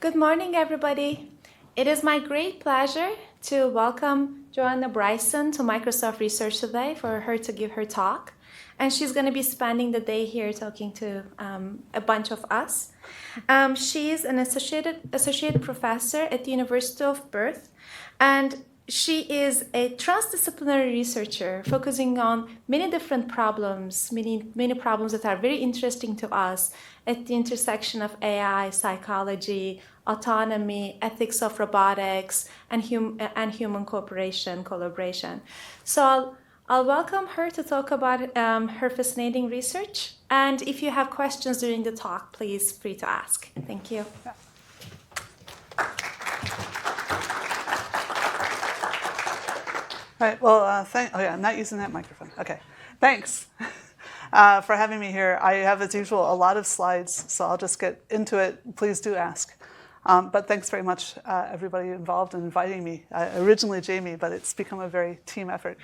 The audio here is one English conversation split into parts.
Good morning, everybody. It is my great pleasure to welcome Joanna Bryson to Microsoft Research today for her to give her talk. And she's going to be spending the day here talking to a bunch of us. She's an associate professor at the University of Perth, and she is a transdisciplinary researcher focusing on many different problems, many problems that are very interesting to us at the intersection of AI, psychology, autonomy, ethics of robotics, and human cooperation, collaboration. So I'll welcome her to talk about her fascinating research. And if you have questions during the talk, please free to ask. Thank you. All right, well, I'm not using that microphone. Okay, thanks for having me here. I have, as usual, a lot of slides, so I'll just get into it. Please do ask. But thanks very much, everybody involved in inviting me. Originally Jamie, but it's become a very team effort.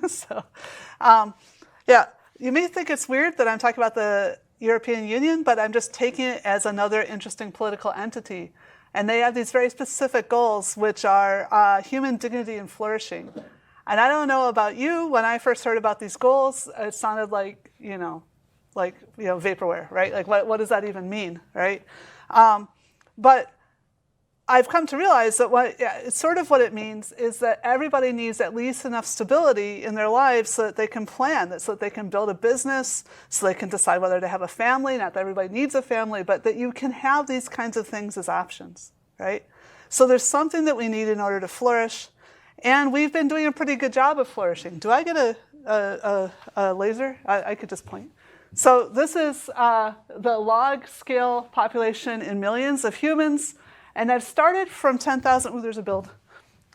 So, yeah, you may think it's weird that I'm talking about the European Union, but I'm just taking it as another interesting political entity. And they have these very specific goals, which are human dignity and flourishing. And I don't know about you, when I first heard about these goals, it sounded like, vaporware, right? Like, what does that even mean, right? But I've come to realize that it's sort of what it means is that everybody needs at least enough stability in their lives so that they can plan, so that they can build a business, so they can decide whether to have a family. Not that everybody needs a family, but that you can have these kinds of things as options, right? So there's something that we need in order to flourish. And we've been doing a pretty good job of flourishing. Do I get a laser? I could just point. So this is the log scale population in millions of humans. And I've started from 10,000. Ooh, there's a build.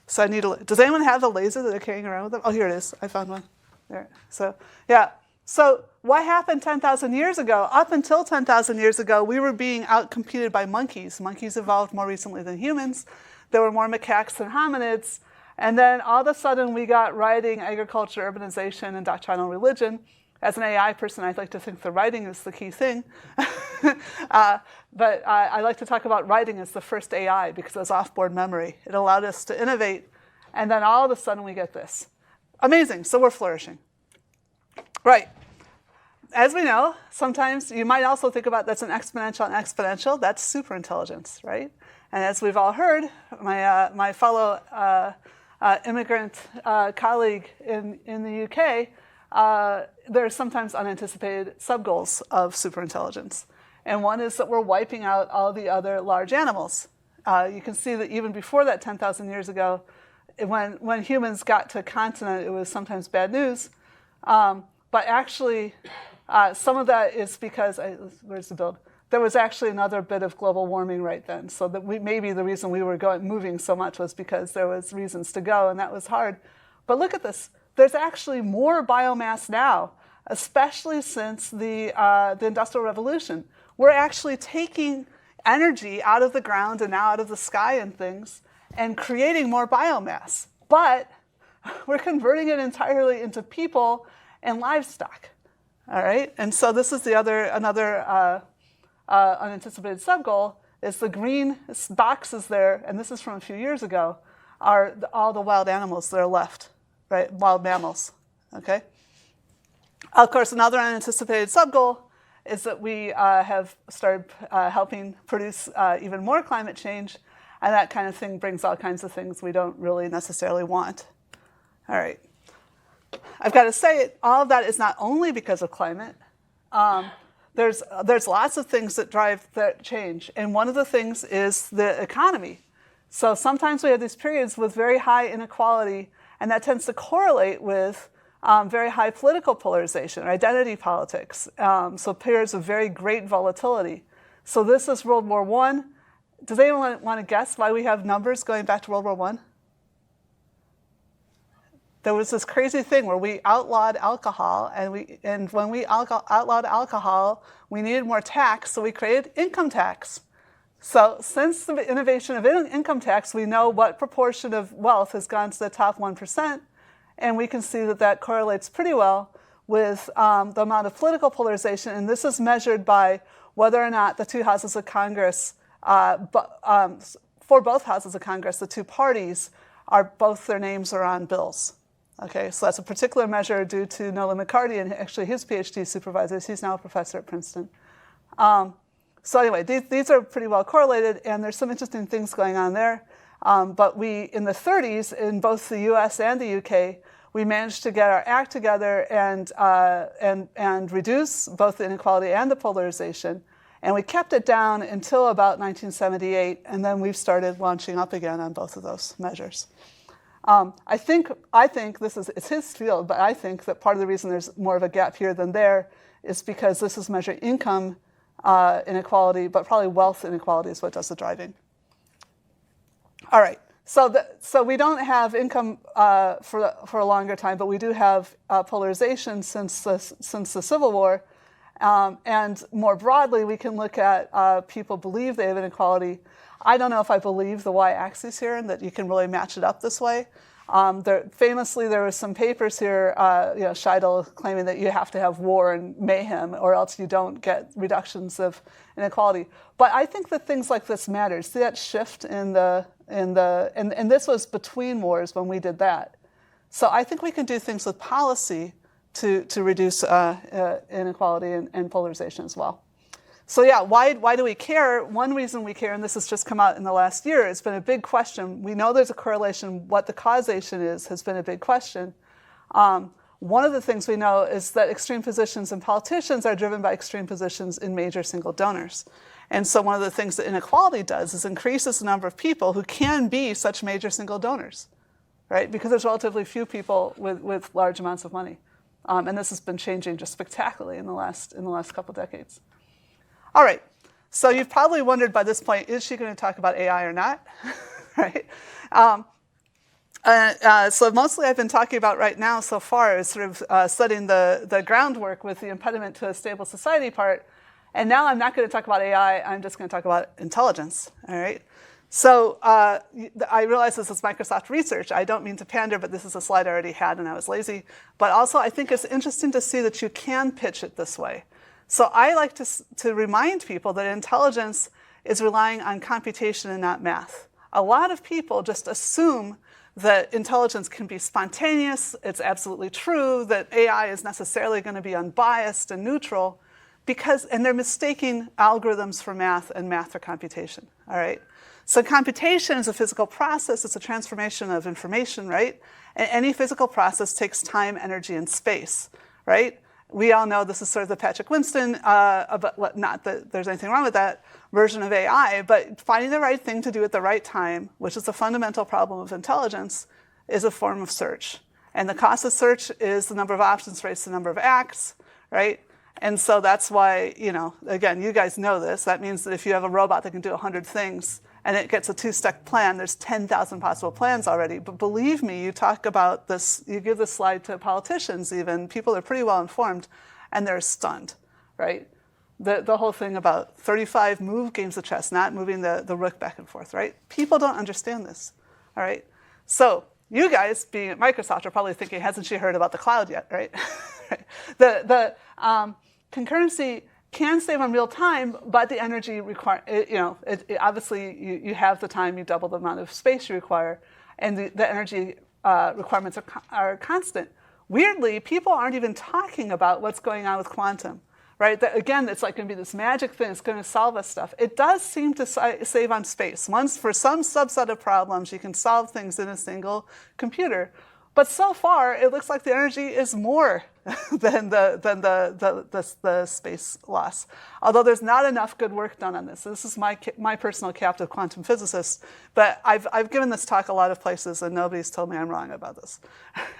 So I need does anyone have a laser that they're carrying around with them? Oh, here it is. I found one. There. So, yeah. So what happened 10,000 years ago? Up until 10,000 years ago, we were being outcompeted by monkeys. Monkeys evolved more recently than humans. There were more macaques than hominids. And then all of a sudden, we got writing, agriculture, urbanization, and doctrinal religion. As an AI person, I'd like to think the writing is the key thing. But I like to talk about writing as the first AI because it was off-board memory. It allowed us to innovate. And then all of a sudden, we get this. Amazing. So we're flourishing. Right. As we know, sometimes you might also think about that's an exponential and exponential. That's superintelligence, right? And as we've all heard, my fellow immigrant colleague in the UK, there are sometimes unanticipated sub-goals of superintelligence. And one is that we're wiping out all the other large animals. You can see that even before that 10,000 years ago, when humans got to a continent, it was sometimes bad news. But actually, some of that is because, where's the build? There was actually another bit of global warming right then. So that maybe the reason we were moving so much was because there was reasons to go, and that was hard. But look at this. There's actually more biomass now, especially since the Industrial Revolution. We're actually taking energy out of the ground and now out of the sky and things and creating more biomass. But we're converting it entirely into people and livestock. All right? And so this is another unanticipated sub-goal is the green boxes there, and this is from a few years ago, are all the wild animals that are left, right? Wild mammals, okay? Of course, another unanticipated sub-goal is that we have started helping produce even more climate change, and that kind of thing brings all kinds of things we don't really necessarily want. All right. I've got to say, all of that is not only because of climate. There's lots of things that drive that change, and one of the things is the economy. So sometimes we have these periods with very high inequality, and that tends to correlate with very high political polarization, or identity politics. So periods of very great volatility. So this is World War I. Does anyone want to guess why we have numbers going back to World War I? There was this crazy thing where we outlawed alcohol, and when we outlawed alcohol, we needed more tax, so we created income tax. So since the innovation of income tax, we know what proportion of wealth has gone to the top 1%, and we can see that that correlates pretty well with the amount of political polarization, and this is measured by whether or not the two houses of Congress for both houses of Congress, the two parties are both their names are on bills. Okay, so that's a particular measure due to Noah McCarty and actually his PhD supervisors. He's now a professor at Princeton. So anyway, these are pretty well correlated, and there's some interesting things going on there. But in the 30s, in both the US and the UK, we managed to get our act together and reduce both the inequality and the polarization. And we kept it down until about 1978, and then we've started launching up again on both of those measures. I think it's his field, but I think that part of the reason there's more of a gap here than there is because this is measuring income inequality, but probably wealth inequality is what does the driving. All right, so we don't have income for a longer time, but we do have polarization since the Civil War. And more broadly, we can look at people believe they have inequality. I don't know if I believe the y-axis here and that you can really match it up this way. Famously, there were some papers here, Scheidel claiming that you have to have war and mayhem or else you don't get reductions of inequality. But I think that things like this matter. See that shift and this was between wars when we did that. So I think we can do things with policy to reduce inequality and polarization as well. So yeah, why do we care? One reason we care, and this has just come out in the last year, it's been a big question. We know there's a correlation. What the causation is has been a big question. One of the things we know is that extreme positions in politicians are driven by extreme positions in major single donors. And so one of the things that inequality does is increases the number of people who can be such major single donors, right? Because there's relatively few people with large amounts of money. And this has been changing just spectacularly in the last couple decades. All right, so you've probably wondered by this point, is she going to talk about AI or not? Right? So mostly I've been talking about right now so far is sort of studying the groundwork with the impediment to a stable society part. And now I'm not going to talk about AI, I'm just going to talk about intelligence, all right? So I realize this is Microsoft research. I don't mean to pander, but this is a slide I already had and I was lazy. But also I think it's interesting to see that you can pitch it this way. So I like to remind people that intelligence is relying on computation and not math. A lot of people just assume that intelligence can be spontaneous, it's absolutely true, that AI is necessarily going to be unbiased and neutral, and they're mistaking algorithms for math and math for computation, all right? So computation is a physical process, it's a transformation of information, right? And any physical process takes time, energy, and space, right? We all know this is sort of the Patrick Winston, not that there's anything wrong with that, version of AI, but finding the right thing to do at the right time, which is the fundamental problem of intelligence, is a form of search. And the cost of search is the number of options raised the number of acts, right? And so that's why, again, you guys know this. That means that if you have a robot that can do 100 things and it gets a two-step plan, there's 10,000 possible plans already. But believe me, you talk about this, you give this slide to politicians even, people are pretty well informed, and they're stunned, right? The whole thing about 35 move games of chess, not moving the rook back and forth, right? People don't understand this, all right? So you guys, being at Microsoft, are probably thinking, hasn't she heard about the cloud yet, right? The concurrency can save on real time, but the energy obviously you have the time, you double the amount of space you require, and the energy requirements are constant. Weirdly, people aren't even talking about what's going on with quantum, right? Again, it's like going to be this magic thing, it's going to solve us stuff. It does seem to save on space. Once, for some subset of problems, you can solve things in a single computer. But so far, it looks like the energy is more than the space loss. Although there's not enough good work done on this. This is my personal captive quantum physicist, but I've given this talk a lot of places and nobody's told me I'm wrong about this.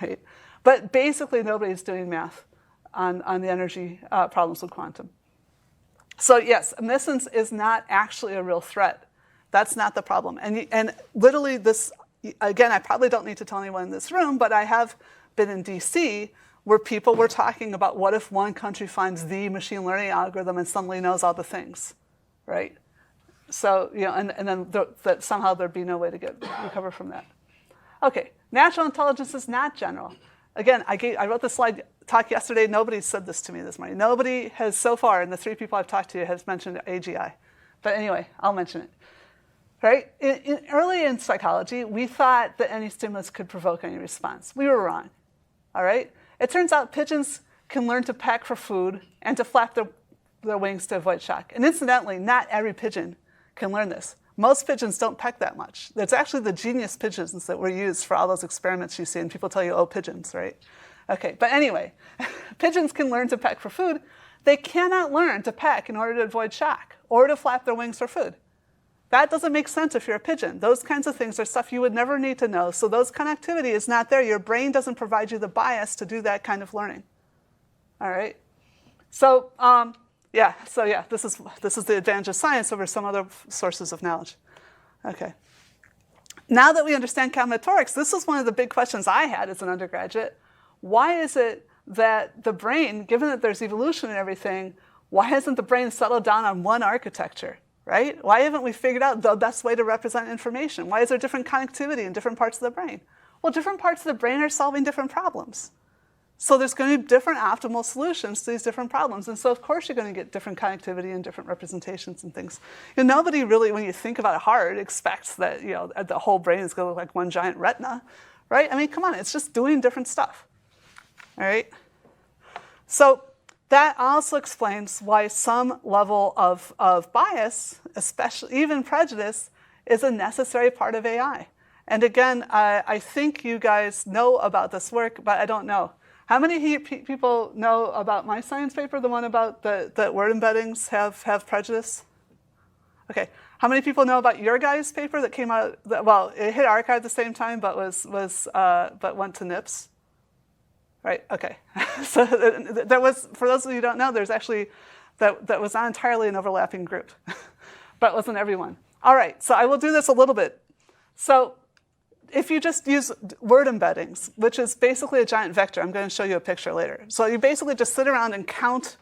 Right? But basically nobody's doing math on the energy problems with quantum. So yes, omniscience is not actually a real threat. That's not the problem. And literally this, again, I probably don't need to tell anyone in this room, but I have been in DC where people were talking about what if one country finds the machine learning algorithm and suddenly knows all the things, right? So, and then that somehow there'd be no way to recover from that. Okay, natural intelligence is not general. Again, I wrote this talk yesterday. Nobody said this to me this morning. Nobody has so far, and the three people I've talked to has mentioned AGI. But anyway, I'll mention it. Right? Early in psychology, we thought that any stimulus could provoke any response. We were wrong. All right? It turns out pigeons can learn to peck for food and to flap their wings to avoid shock. And incidentally, not every pigeon can learn this. Most pigeons don't peck that much. It's actually the genius pigeons that were used for all those experiments you see, and people tell you, oh, pigeons, right? Okay, but anyway, pigeons can learn to peck for food. They cannot learn to peck in order to avoid shock or to flap their wings for food. That doesn't make sense if you're a pigeon. Those kinds of things are stuff you would never need to know. So those connectivity is not there. Your brain doesn't provide you the bias to do that kind of learning. All right? So, this is the advantage of science over some other sources of knowledge. Okay. Now that we understand combinatorics, this is one of the big questions I had as an undergraduate. Why is it that the brain, given that there's evolution and everything, why hasn't the brain settled down on one architecture? Right? Why haven't we figured out the best way to represent information? Why is there different connectivity in different parts of the brain? Well, different parts of the brain are solving different problems. So there's going to be different optimal solutions to these different problems. And so, of course, you're going to get different connectivity and different representations and things. And nobody really, when you think about it hard, expects that the whole brain is going to look like one giant retina. Right? I mean, come on, it's just doing different stuff. All right? So that also explains why some level of bias, especially even prejudice, is a necessary part of AI. And again, I think you guys know about this work, but I don't know. How many people know about my science paper, the one about that word embeddings have prejudice? Okay. How many people know about your guys' paper that came out? Well, it hit arXiv at the same time, but but went to NIPS. Right. Okay. So there was, for those of you who don't know, there's actually that was not entirely an overlapping group, but it wasn't everyone. All right. So I will do this a little bit. So if you just use word embeddings, which is basically a giant vector, I'm going to show you a picture later. So you basically just sit around and count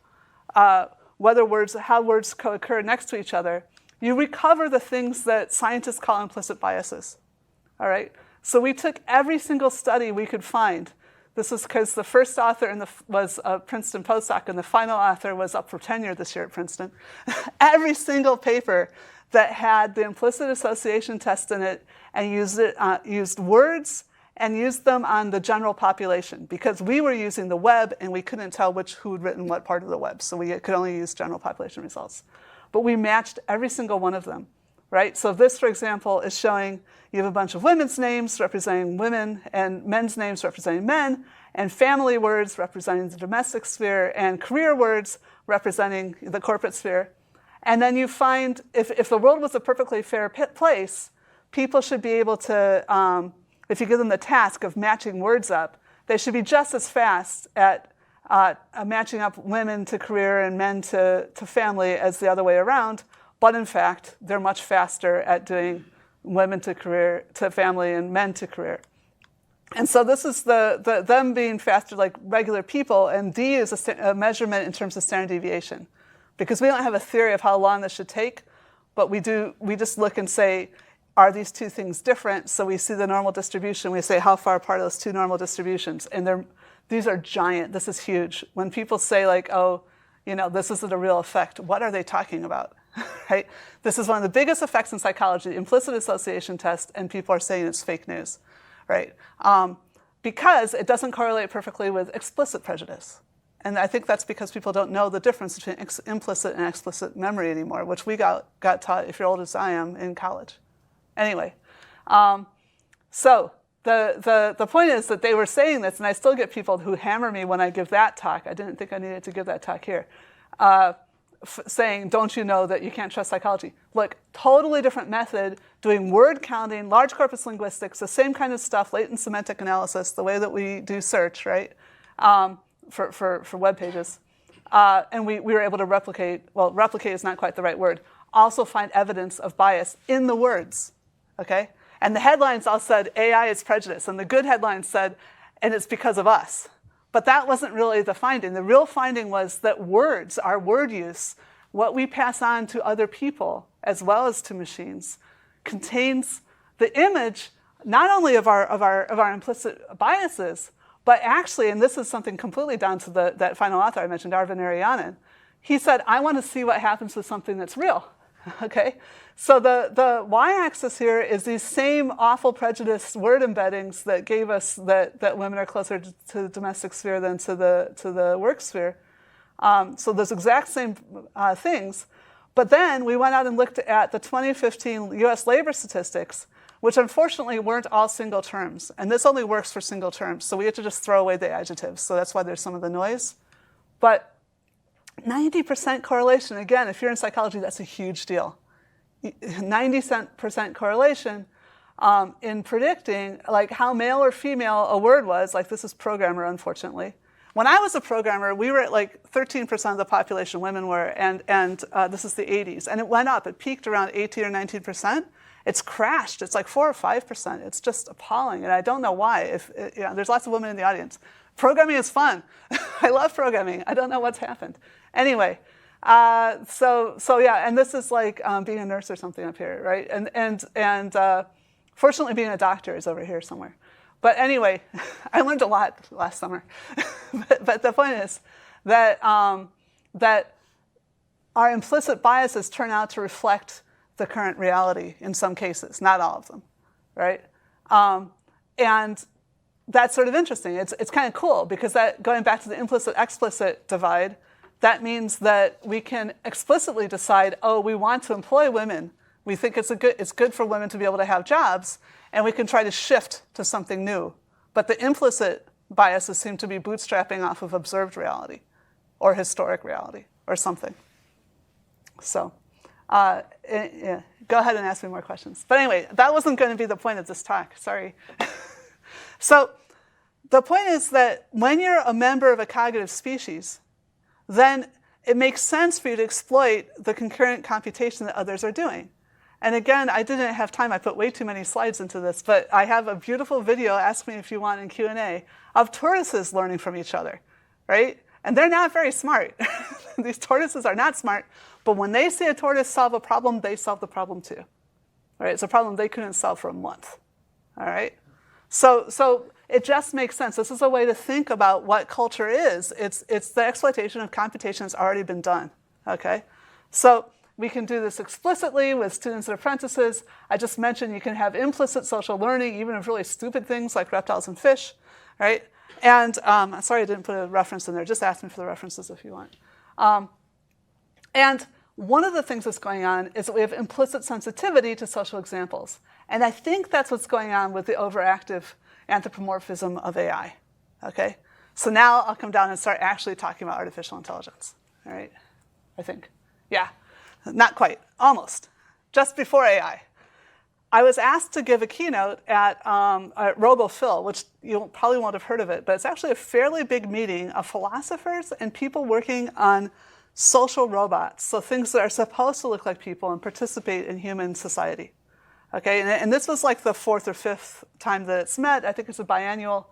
how words co-occur next to each other. You recover the things that scientists call implicit biases. All right. So we took every single study we could find. This is because the first author was a Princeton postdoc, and the final author was up for tenure this year at Princeton. Every single paper that had the implicit association test in it and used words and used them on the general population, because we were using the web and we couldn't tell who had written what part of the web, so we could only use general population results. But we matched every single one of them. Right? So this, for example, is showing you have a bunch of women's names representing women and men's names representing men, and family words representing the domestic sphere, and career words representing the corporate sphere. And then you find if the world was a perfectly fair place, people should be able to, if you give them the task of matching words up, they should be just as fast at matching up women to career and men to family as the other way around. But in fact, they're much faster at doing women to career, to family, and men to career. And so this is them being faster like regular people, and D is a measurement in terms of standard deviation. Because we don't have a theory of how long this should take, but we just look and say, are these two things different? So we see the normal distribution, we say how far apart are those two normal distributions, and these are giant, this is huge. When people say like, oh, this isn't a real effect, what are they talking about? Right? This is one of the biggest effects in psychology, the implicit association test, and people are saying it's fake news, right? Because it doesn't correlate perfectly with explicit prejudice. And I think that's because people don't know the difference between implicit and explicit memory anymore, which we got taught, if you're old as I am, in college. Anyway, so the point is that they were saying this, and I still get people who hammer me when I give that talk. I didn't think I needed to give that talk here. Saying, don't you know that you can't trust psychology? Look, totally different method, doing word counting, large corpus linguistics, the same kind of stuff, latent semantic analysis, the way that we do search, right, for web pages. And we were able to replicate is not quite the right word, also find evidence of bias in the words, okay? And the headlines all said, AI is prejudice, and the good headlines said, and it's because of us. But that wasn't really the finding. The real finding was that words, our word use, what we pass on to other people as well as to machines, contains the image not only of our implicit biases, but actually, and this is something completely down to that final author I mentioned, Arvind Narayanan, he said, I want to see what happens with something that's real. Okay? So the y-axis here is these same awful prejudiced word embeddings that gave us that women are closer to the domestic sphere than to the work sphere. So those exact same things. But then we went out and looked at the 2015 US labor statistics, which unfortunately weren't all single terms. And this only works for single terms. So we had to just throw away the adjectives. So that's why there's some of the noise. But 90% correlation, again, if you're in psychology, that's a huge deal. 90% correlation in predicting like how male or female a word was. Like this is programmer, unfortunately. When I was a programmer, we were at like 13% of the population women were, and this is the 80s. And it went up. It peaked around 18 or 19%. It's crashed. It's like 4 or 5%. It's just appalling. And I don't know why. There's lots of women in the audience. Programming is fun. I love programming. I don't know what's happened. Anyway, so yeah, and this is like being a nurse or something up here, right? And fortunately, being a doctor is over here somewhere. But anyway, I learned a lot last summer. but the point is that that our implicit biases turn out to reflect the current reality in some cases, not all of them, right? And that's sort of interesting. It's kind of cool because that, going back to the implicit-explicit divide, that means that we can explicitly decide, oh, we want to employ women. We think it's good for women to be able to have jobs, and we can try to shift to something new. But the implicit biases seem to be bootstrapping off of observed reality or historic reality or something. So yeah, go ahead and ask me more questions. But anyway, that wasn't going to be the point of this talk. Sorry. So the point is that when you're a member of a cognitive species, then it makes sense for you to exploit the concurrent computation that others are doing. And again, I didn't have time. I put way too many slides into this, but I have a beautiful video, ask me if you want in Q&A, of tortoises learning from each other, right? And they're not very smart. These tortoises are not smart, but when they see a tortoise solve a problem, they solve the problem too. All right? It's a problem they couldn't solve for a month. All right? So it just makes sense. This is a way to think about what culture is. It's the exploitation of computation that's already been done. Okay? So we can do this explicitly with students and apprentices. I just mentioned you can have implicit social learning, even of really stupid things like reptiles and fish, right? And sorry I didn't put a reference in there. Just ask me for the references if you want. And one of the things that's going on is that we have implicit sensitivity to social examples. And I think that's what's going on with the overactive anthropomorphism of AI. Okay? So now I'll come down and start actually talking about artificial intelligence. All right? I think. Yeah. Not quite. Almost. Just before AI. I was asked to give a keynote at RoboPhil, which you probably won't have heard of it, but it's actually a fairly big meeting of philosophers and people working on social robots, so things that are supposed to look like people and participate in human society. Okay, and this was like the 4th or 5th time that it's met. I think it's a biannual,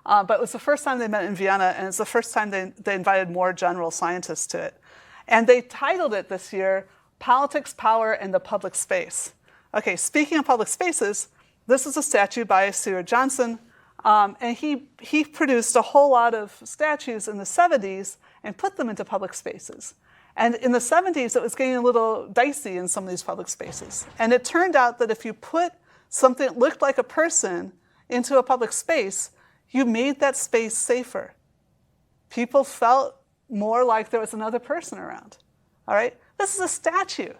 but it was the first time they met in Vienna, and it's the first time they invited more general scientists to it. And they titled it this year, Politics, Power, and the Public Space. Okay, speaking of public spaces, this is a statue by Stuart Johnson, and he produced a whole lot of statues in the 70s and put them into public spaces. And in the 70s, it was getting a little dicey in some of these public spaces. And it turned out that if you put something that looked like a person into a public space, you made that space safer. People felt more like there was another person around. All right? This is a statue.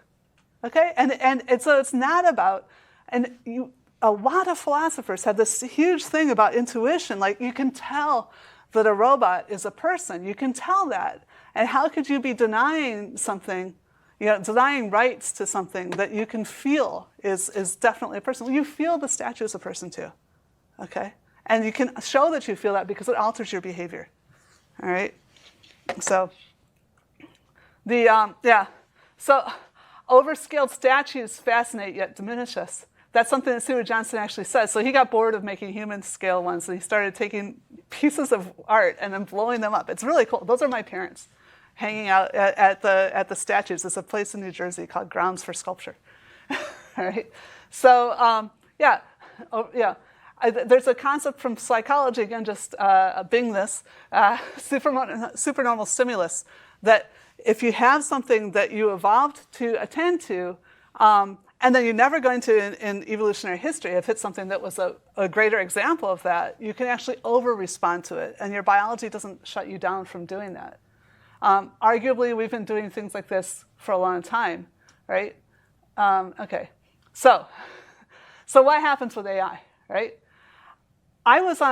Okay? And so it's not about, a lot of philosophers have this huge thing about intuition. Like, you can tell that a robot is a person. You can tell that. And how could you be denying something, denying rights to something that you can feel is definitely a person? Well, you feel the statue is a person too, okay? And you can show that you feel that because it alters your behavior, all right? So, so overscaled statues fascinate yet diminish us. That's something that Stuart Johnson actually says. So he got bored of making human scale ones, and he started taking pieces of art and then blowing them up. It's really cool. Those are my parents hanging out at the statues. There's a place in New Jersey called Grounds for Sculpture. All right. So there's a concept from psychology, again, just bing this, supernormal stimulus, that if you have something that you evolved to attend to, and then you're never going to, in evolutionary history, have hit something that was a greater example of that, you can actually over-respond to it, and your biology doesn't shut you down from doing that. Arguably, we've been doing things like this for a long time, right? Okay, so what happens with AI, right?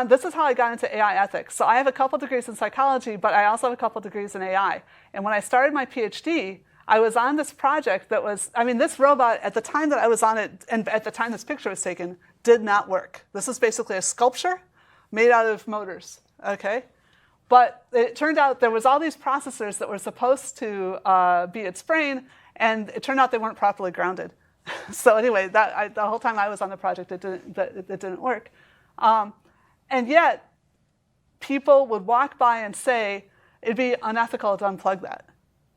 This is how I got into AI ethics. So I have a couple degrees in psychology, but I also have a couple degrees in AI. And when I started my PhD, I was on this project that was, this robot, at the time that I was on it, and at the time this picture was taken, did not work. This is basically a sculpture made out of motors, okay? But it turned out there was all these processors that were supposed to be its brain, and it turned out they weren't properly grounded. So anyway, the whole time I was on the project, it didn't work. And yet, people would walk by and say, it'd be unethical to unplug that.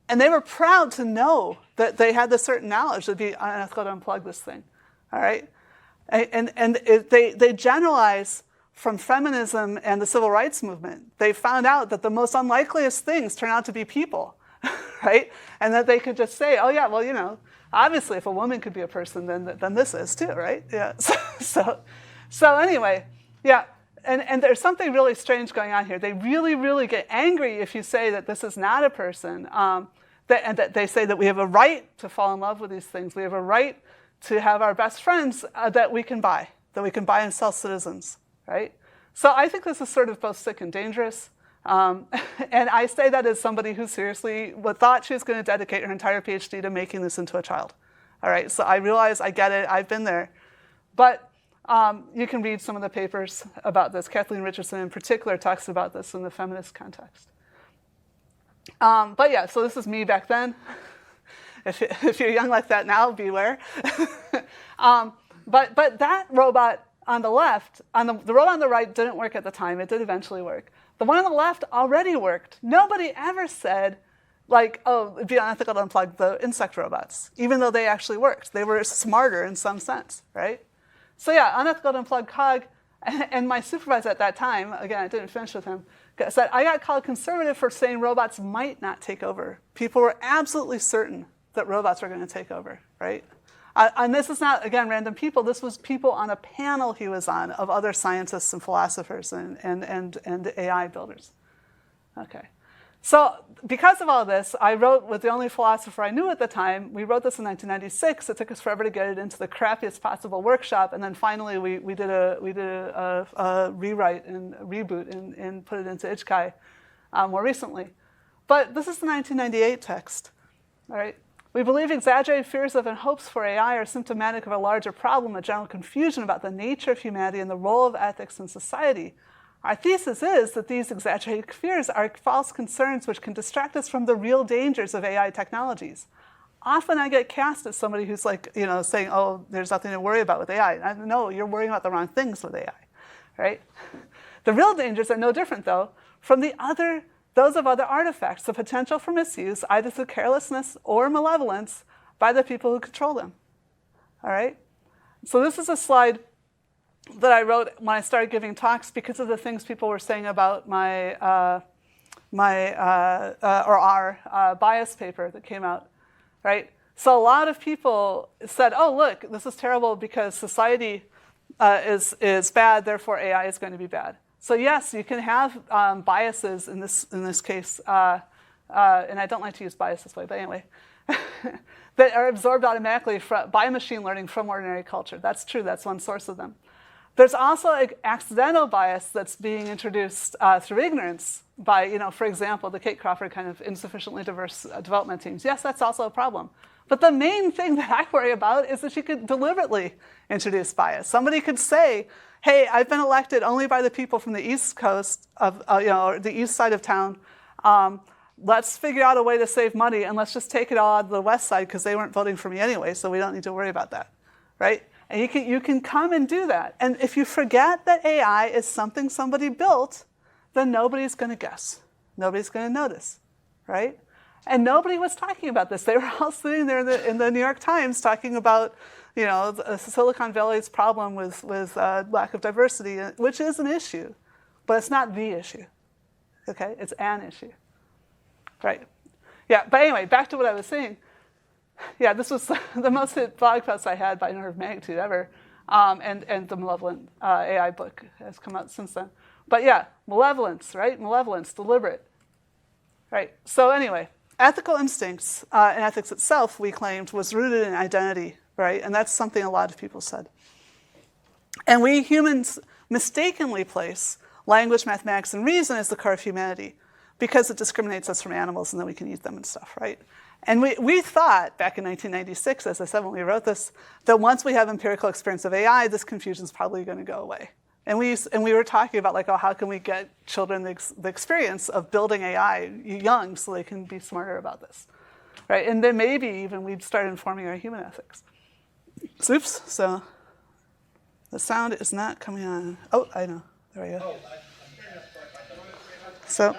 And they were proud to know that they had this certain knowledge that it'd be unethical to unplug this thing, all right? They generalize from feminism and the civil rights movement. They found out that the most unlikeliest things turn out to be people, right? And that they could just say, oh yeah, well, obviously if a woman could be a person, then this is too, right? Yeah. So anyway, yeah. And there's something really strange going on here. They really, really get angry if you say that this is not a person. And that they say that we have a right to fall in love with these things. We have a right to have our best friends that we can buy and sell citizens, right? So I think this is sort of both sick and dangerous. And I say that as somebody who seriously thought she was going to dedicate her entire PhD to making this into a child. All right, so I realize, I get it, I've been there. But you can read some of the papers about this. Kathleen Richardson in particular talks about this in the feminist context. But yeah, so this is me back then. If you're young like that now, beware. But that robot on the left, the robot on the right didn't work at the time. It did eventually work. The one on the left already worked. Nobody ever said, like, oh, it'd be unethical to unplug the insect robots, even though they actually worked. They were smarter in some sense, right? So yeah, unethical to unplug Cog. And my supervisor at that time, again, I didn't finish with him, said, I got called conservative for saying robots might not take over. People were absolutely certain that robots were going to take over, right? And this is not, again, random people. This was people on a panel he was on of other scientists and philosophers and AI builders. Okay. So because of all this, I wrote with the only philosopher I knew at the time. We wrote this in 1996. It took us forever to get it into the crappiest possible workshop, and then finally we did a rewrite and reboot and put it into IJCAI more recently. But this is the 1998 text. All right. We believe exaggerated fears of and hopes for AI are symptomatic of a larger problem, a general confusion about the nature of humanity and the role of ethics in society. Our thesis is that these exaggerated fears are false concerns which can distract us from the real dangers of AI technologies. Often I get cast as somebody who's like, saying, oh, there's nothing to worry about with AI. No, you're worrying about the wrong things with AI, right? The real dangers are no different, though, from those of other artifacts, the potential for misuse, either through carelessness or malevolence, by the people who control them, all right? So this is a slide that I wrote when I started giving talks because of the things people were saying about our bias paper that came out, right? So a lot of people said, oh, look, this is terrible because society is bad, therefore AI is going to be bad. So yes, you can have biases in this case, and I don't like to use bias this way, but anyway, that are absorbed automatically by machine learning from ordinary culture. That's true, that's one source of them. There's also an accidental bias that's being introduced through ignorance by, for example, the Kate Crawford kind of insufficiently diverse development teams. Yes, that's also a problem. But the main thing that I worry about is that you could deliberately introduce bias. Somebody could say, hey, I've been elected only by the people from the East Coast of, or the east side of town. Let's figure out a way to save money, and let's just take it all out of the west side because they weren't voting for me anyway, so we don't need to worry about that, right? And you can come and do that. And if you forget that AI is something somebody built, then nobody's going to guess. Nobody's going to notice, right? And nobody was talking about this. They were all sitting there in the New York Times talking about, Silicon Valley's problem with lack of diversity, which is an issue, but it's not the issue. Okay, it's an issue, right? Yeah, but anyway, back to what I was saying. Yeah, this was the most hit blog post I had by an order of magnitude ever. And the Malevolent AI book has come out since then. But yeah, malevolence, right? Malevolence, deliberate. Right, so anyway, ethical instincts and ethics itself, we claimed, was rooted in identity, right? And that's something a lot of people said. And we humans mistakenly place language, mathematics, and reason as the core of humanity because it discriminates us from animals and then we can eat them and stuff, right? And we thought back in 1996, as I said when we wrote this, that once we have empirical experience of AI, this confusion is probably going to go away. And we were talking about, like, oh, how can we get children the experience of building AI young so they can be smarter about this, right? And then maybe even we'd start informing our human ethics. Oops, so the sound is not coming on. Oh, I know. There we go. So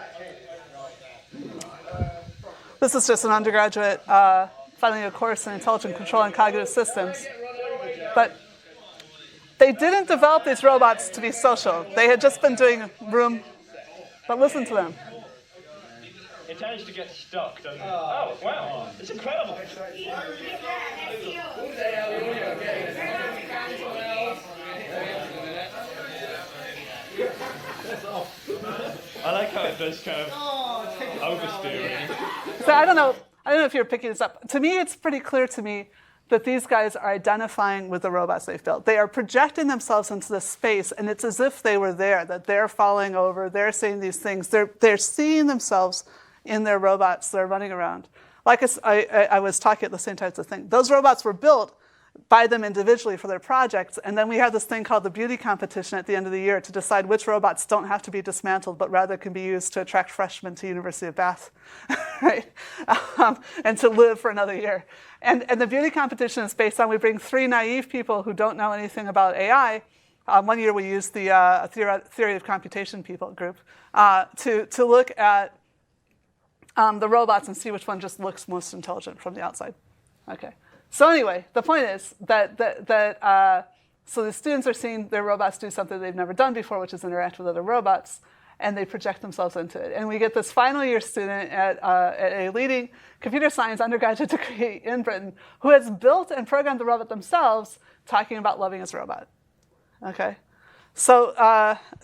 this is just an undergraduate finding a course in intelligent control and cognitive systems. But they didn't develop these robots to be social. They had just been doing room, but listen to them. It tends to get stuck, doesn't it? Oh, wow. It's incredible. I like how it does kind of oversteering. So I don't know if you're picking this up. To me, it's pretty clear to me that these guys are identifying with the robots they've built. They are projecting themselves into this space, and it's as if they were there, that they're falling over, they're saying these things. They're seeing themselves in their robots that are running around. Like I was talking at the same types of thing. Those robots were built by them individually for their projects, and then we have this thing called the beauty competition at the end of the year to decide which robots don't have to be dismantled, but rather can be used to attract freshmen to University of Bath, right? And to live for another year. And the beauty competition is based on, we bring 3 naive people who don't know anything about AI. One year we used the theory of computation group to look at the robots and see which one just looks most intelligent from the outside. Okay. So anyway, the point is that so the students are seeing their robots do something they've never done before, which is interact with other robots, and they project themselves into it. And we get this final year student at a leading computer science undergraduate degree in Britain who has built and programmed the robot themselves, talking about loving his robot. Okay. So,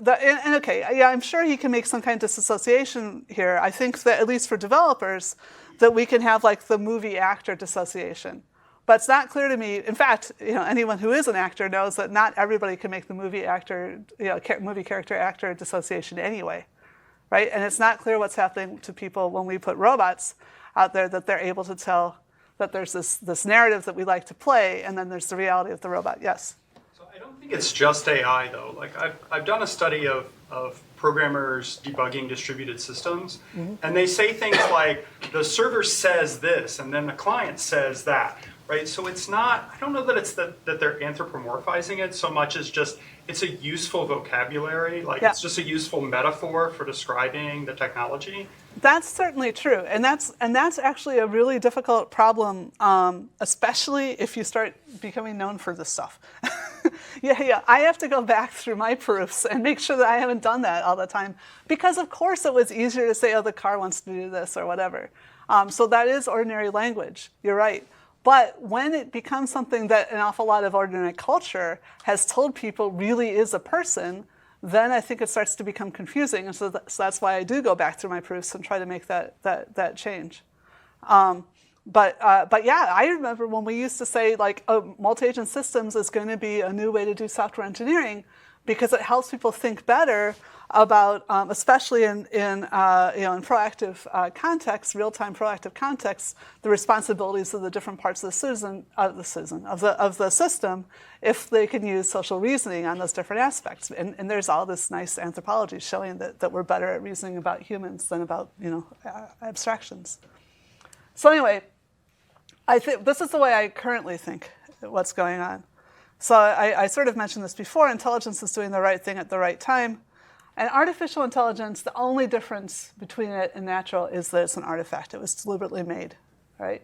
okay, yeah, I'm sure he can make some kind of disassociation here. I think that, at least for developers, that we can have like the movie actor dissociation. But it's not clear to me. In fact, anyone who is an actor knows that not everybody can make the movie actor, movie character actor dissociation anyway, right? And it's not clear what's happening to people when we put robots out there, that they're able to tell that there's this narrative that we like to play, and then there's the reality of the robot. Yes. So I don't think it's just AI though. Like I've done a study of programmers debugging distributed systems, and they say things like the server says this, and then the client says that. Right, so it's not, I don't know that it's that they're anthropomorphizing it so much as just, it's a useful vocabulary, like It's just a useful metaphor for describing the technology. That's certainly true, and that's actually a really difficult problem, especially if you start becoming known for this stuff. Yeah, I have to go back through my proofs and make sure that I haven't done that all the time, because of course it was easier to say, oh, the car wants to do this or whatever. So that is ordinary language, you're right. But when it becomes something that an awful lot of ordinary culture has told people really is a person, then I think it starts to become confusing. And so that's why I do go back through my proofs and try to make that change. But yeah, I remember when we used to say, like, oh, multi-agent systems is going to be a new way to do software engineering because it helps people think better about, especially in proactive contexts, real-time proactive contexts, the responsibilities of the different parts of the system, if they can use social reasoning on those different aspects. And there's all this nice anthropology showing that we're better at reasoning about humans than about abstractions. So anyway, I think this is the way I currently think what's going on. So I sort of mentioned this before. Intelligence is doing the right thing at the right time. And artificial intelligence, the only difference between it and natural is that it's an artifact. It was deliberately made, right?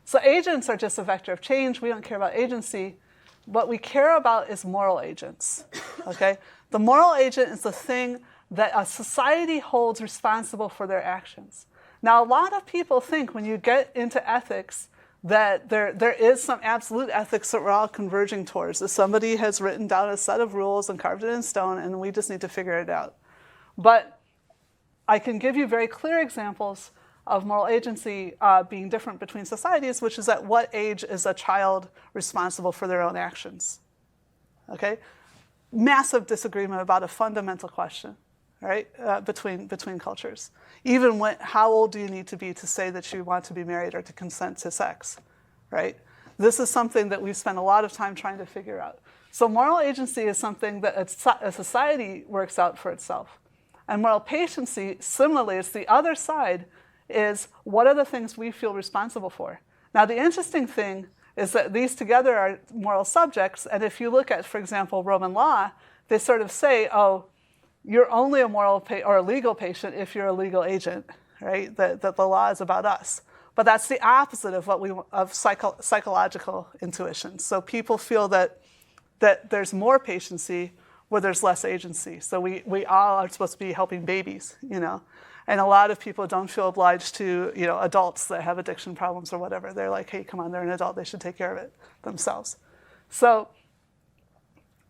So agents are just a vector of change. We don't care about agency. What we care about is moral agents, okay? The moral agent is the thing that a society holds responsible for their actions. Now, a lot of people think when you get into ethics that there is some absolute ethics that we're all converging towards. That somebody has written down a set of rules and carved it in stone, and we just need to figure it out. But I can give you very clear examples of moral agency being different between societies, which is at what age is a child responsible for their own actions? Okay? Massive disagreement about a fundamental question, right, between cultures. Even how old do you need to be to say that you want to be married or to consent to sex, right? This is something that we've spent a lot of time trying to figure out. So moral agency is something that a society works out for itself. And moral patiency, similarly, is the other side, is what are the things we feel responsible for? Now, the interesting thing is that these together are moral subjects, and if you look at, for example, Roman law, they sort of say, oh, you're only a moral or a legal patient if you're a legal agent, right? That the law is about us. But that's the opposite of psychological intuition. So people feel that there's more patiency where there's less agency. So we all are supposed to be helping babies, you know. And a lot of people don't feel obliged to, you know, adults that have addiction problems or whatever. They're like, hey, come on, they're an adult. They should take care of it themselves. So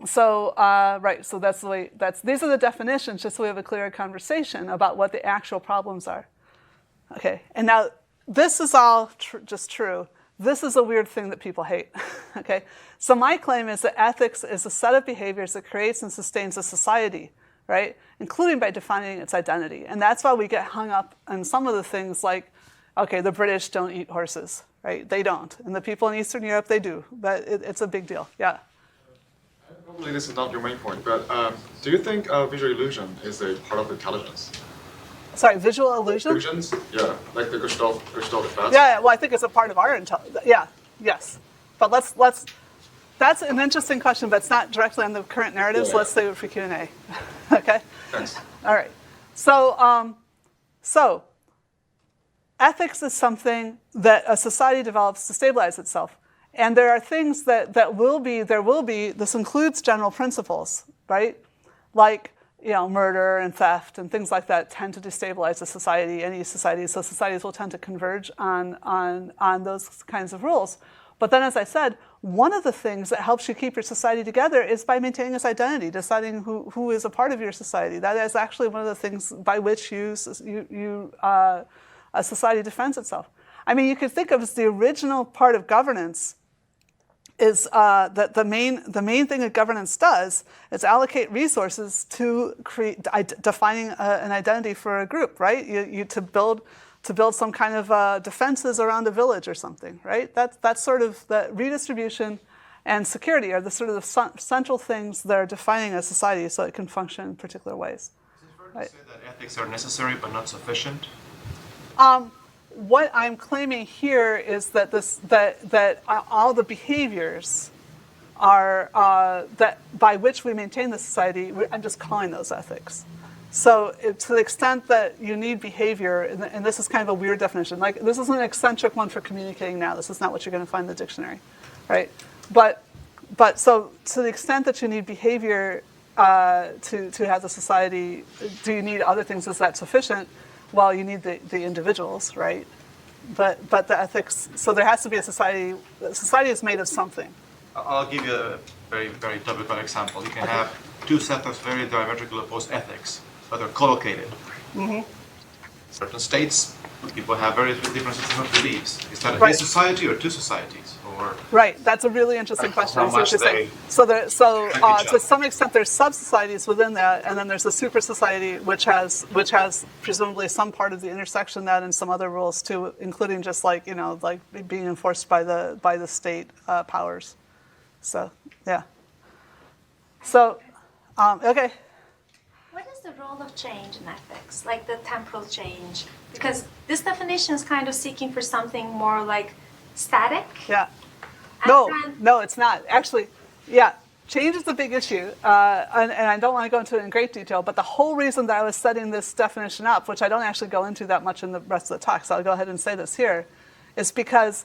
that's the way. These are the definitions, just so we have a clearer conversation about what the actual problems are. Okay, and now this is all just true. This is a weird thing that people hate. Okay, so my claim is that ethics is a set of behaviors that creates and sustains a society, right? Including by defining its identity, and that's why we get hung up on some of the things like, okay, the British don't eat horses, right? They don't, and the people in Eastern Europe they do, but it's a big deal. Yeah. Probably this is not your main point, but do you think visual illusion is a part of intelligence? Sorry, visual illusion? Illusions? Yeah, like the Gestalt effect. Yeah, well, I think it's a part of our intelligence. Yeah, yes. But let's that's an interesting question, but it's not directly on the current narratives. Yeah. Let's save it for Q&A. Okay? Thanks. All right. So ethics is something that a society develops to stabilize itself. And there are things there will be, this includes general principles, right? Like, you know, murder and theft and things like that tend to destabilize a society, any society. So societies will tend to converge on those kinds of rules. But then, as I said, one of the things that helps you keep your society together is by maintaining its identity, deciding who is a part of your society. That is actually one of the things by which a society defends itself. I mean, you could think of as the original part of governance is that the main thing that governance does is allocate resources to defining an identity for a group, right? To build some kind of defenses around a village or something, right? That's sort of the redistribution and security are the sort of the central things that are defining a society so it can function in particular ways. Is it fair to say that ethics are necessary but not sufficient? What I'm claiming here is that all the behaviors are that by which we maintain the society. I'm just calling those ethics. So to the extent that you need behavior, and this is kind of a weird definition. Like this is an eccentric one for communicating now. This is not what you're going to find in the dictionary, right? But so to the extent that you need behavior to have the society, do you need other things? Is that sufficient? Well, you need the individuals, right? But the ethics, so there has to be a society. Society is made of something. I'll give you a very, very topical example. You can have two sets of very diametrically opposed ethics, but they're collocated. Mm-hmm. Certain states, people have very different systems of beliefs. Is that a society or two societies? Or right, that's a really interesting question. How much they to some extent, there's sub-societies within that, and then there's a super society which has presumably some part of the intersection that and some other rules too, including just like being enforced by the state powers. So yeah. So okay. What is the role of change in ethics, like the temporal change? Because this definition is kind of seeking for something more like static. Yeah. No, it's not. Actually, yeah, change is a big issue, and I don't want to go into it in great detail, but the whole reason that I was setting this definition up, which I don't actually go into that much in the rest of the talk, so I'll go ahead and say this here, is because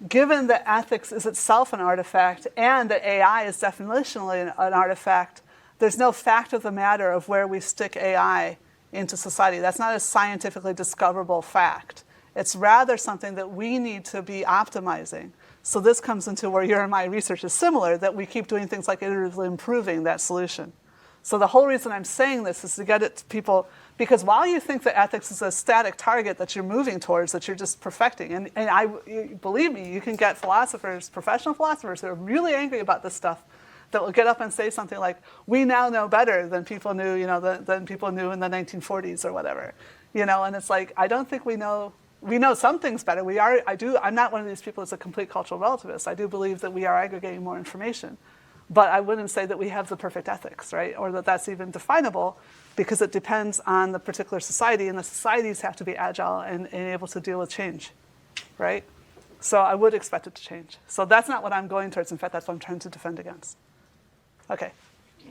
given that ethics is itself an artifact and that AI is definitionally an artifact, there's no fact of the matter of where we stick AI into society. That's not a scientifically discoverable fact. It's rather something that we need to be optimizing. So this comes into where your and my research is similar, that we keep doing things like iteratively improving that solution. So the whole reason I'm saying this is to get it to people, because while you think that ethics is a static target that you're moving towards, that you're just perfecting, and believe me, you can get philosophers, professional philosophers who are really angry about this stuff, that will get up and say something like, we now know better than people knew, than people knew in the 1940s or whatever. And it's like, I don't think we know some things better. I'm not one of these people that's a complete cultural relativist. I do believe that we are aggregating more information. But I wouldn't say that we have the perfect ethics, right? Or that that's even definable, because it depends on the particular society, and the societies have to be agile and able to deal with change, right? So I would expect it to change. So that's not what I'm going towards. In fact, that's what I'm trying to defend against. Okay,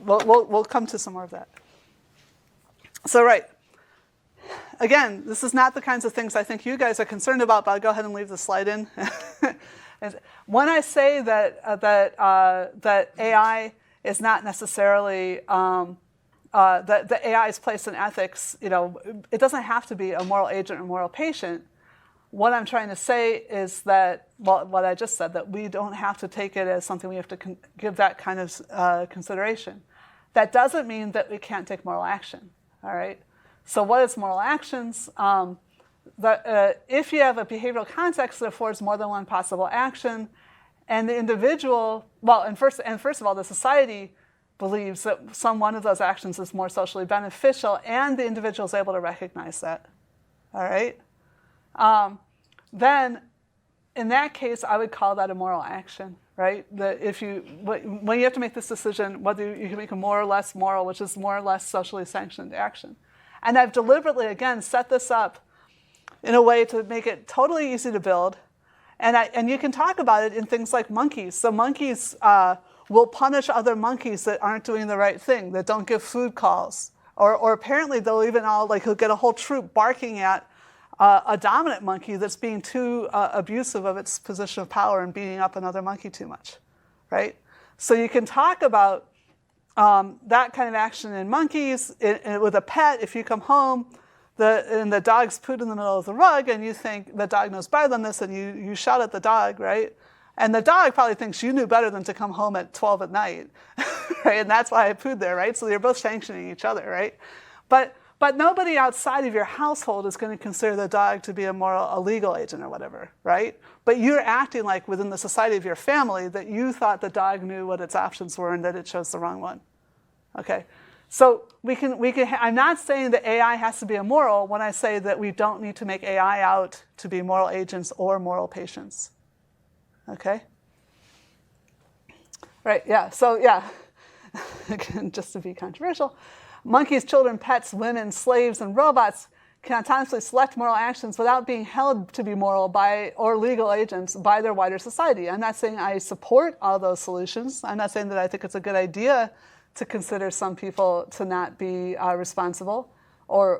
we'll come to some more of that. So right, again, this is not the kinds of things I think you guys are concerned about, but I'll go ahead and leave the slide in. When I say that AI is not necessarily that AI's place in ethics, it doesn't have to be a moral agent or moral patient. What I'm trying to say is that, well, what I just said, that we don't have to take it as something we have to give that kind of consideration. That doesn't mean that we can't take moral action. All right. So what is moral actions? If you have a behavioral context that affords more than one possible action, and the individual, first of all, the society believes that some one of those actions is more socially beneficial, and the individual is able to recognize that. All right? Then, in that case, I would call that a moral action, right? When you have to make this decision, whether you can make a more or less moral, which is more or less socially sanctioned action. And I've deliberately, again, set this up in a way to make it totally easy to build. And you can talk about it in things like monkeys. So monkeys will punish other monkeys that aren't doing the right thing, that don't give food calls. Or apparently they'll even he'll get a whole troop barking at a dominant monkey that's being too abusive of its position of power and beating up another monkey too much, right? So you can talk about that kind of action in monkeys. With a pet, if you come home, and the dog's pooed in the middle of the rug, and you think the dog knows better than this, and you shout at the dog, right? And the dog probably thinks you knew better than to come home at 12 at night, right? And that's why I pooed there, right? So you're both sanctioning each other, right? But nobody outside of your household is going to consider the dog to be a legal agent or whatever, right? But you're acting like within the society of your family that you thought the dog knew what its options were and that it chose the wrong one, okay? So we can. I'm not saying that AI has to be immoral when I say that we don't need to make AI out to be moral agents or moral patients. Okay? Right, yeah. So yeah, again, just to be controversial, monkeys, children, pets, women, slaves, and robots can autonomously select moral actions without being held to be moral by or legal agents by their wider society. I'm not saying I support all those solutions. I'm not saying that I think it's a good idea to consider some people to not be responsible or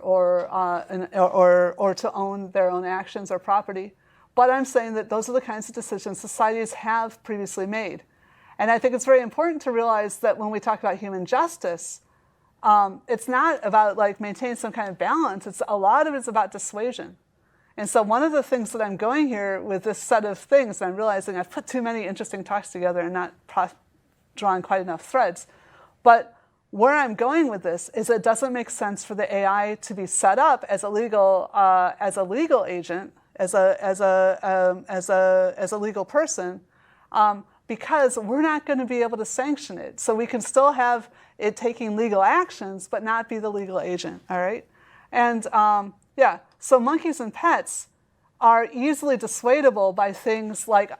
to own their own actions or property. But I'm saying that those are the kinds of decisions societies have previously made. And I think it's very important to realize that when we talk about human justice, it's not about maintaining some kind of balance. A lot of it's about dissuasion. And so one of the things that I'm going here with this set of things, and I'm realizing I've put too many interesting talks together and not drawn quite enough threads. But where I'm going with this is it doesn't make sense for the AI to be set up as a legal agent, as a legal person, because we're not going to be able to sanction it. So we can still have it taking legal actions, but not be the legal agent. All right, and so monkeys and pets are easily dissuadable by things like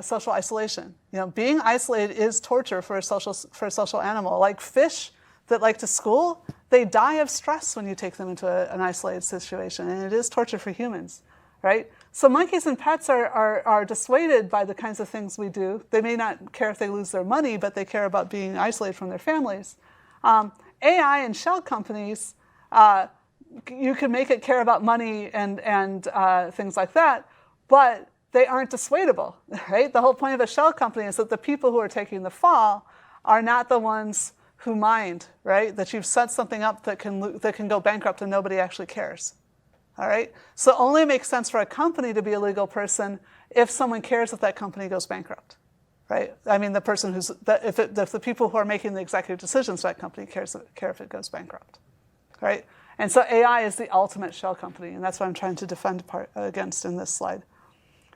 social isolation. Being isolated is torture for a social animal. Like fish that like to school, they die of stress when you take them into an isolated situation, and it is torture for humans, right? So monkeys and pets are dissuaded by the kinds of things we do. They may not care if they lose their money, but they care about being isolated from their families. AI and shell companies, you can make it care about money and things like that, but they aren't dissuadable, right? The whole point of a shell company is that the people who are taking the fall are not the ones who mind, right, that you've set something up that can go bankrupt and nobody actually cares. All right? So it only makes sense for a company to be a legal person if someone cares if that company goes bankrupt. Right? I mean, the person if the people who are making the executive decisions for that company care if it goes bankrupt. Right? And so AI is the ultimate shell company, and that's what I'm trying to defend against in this slide.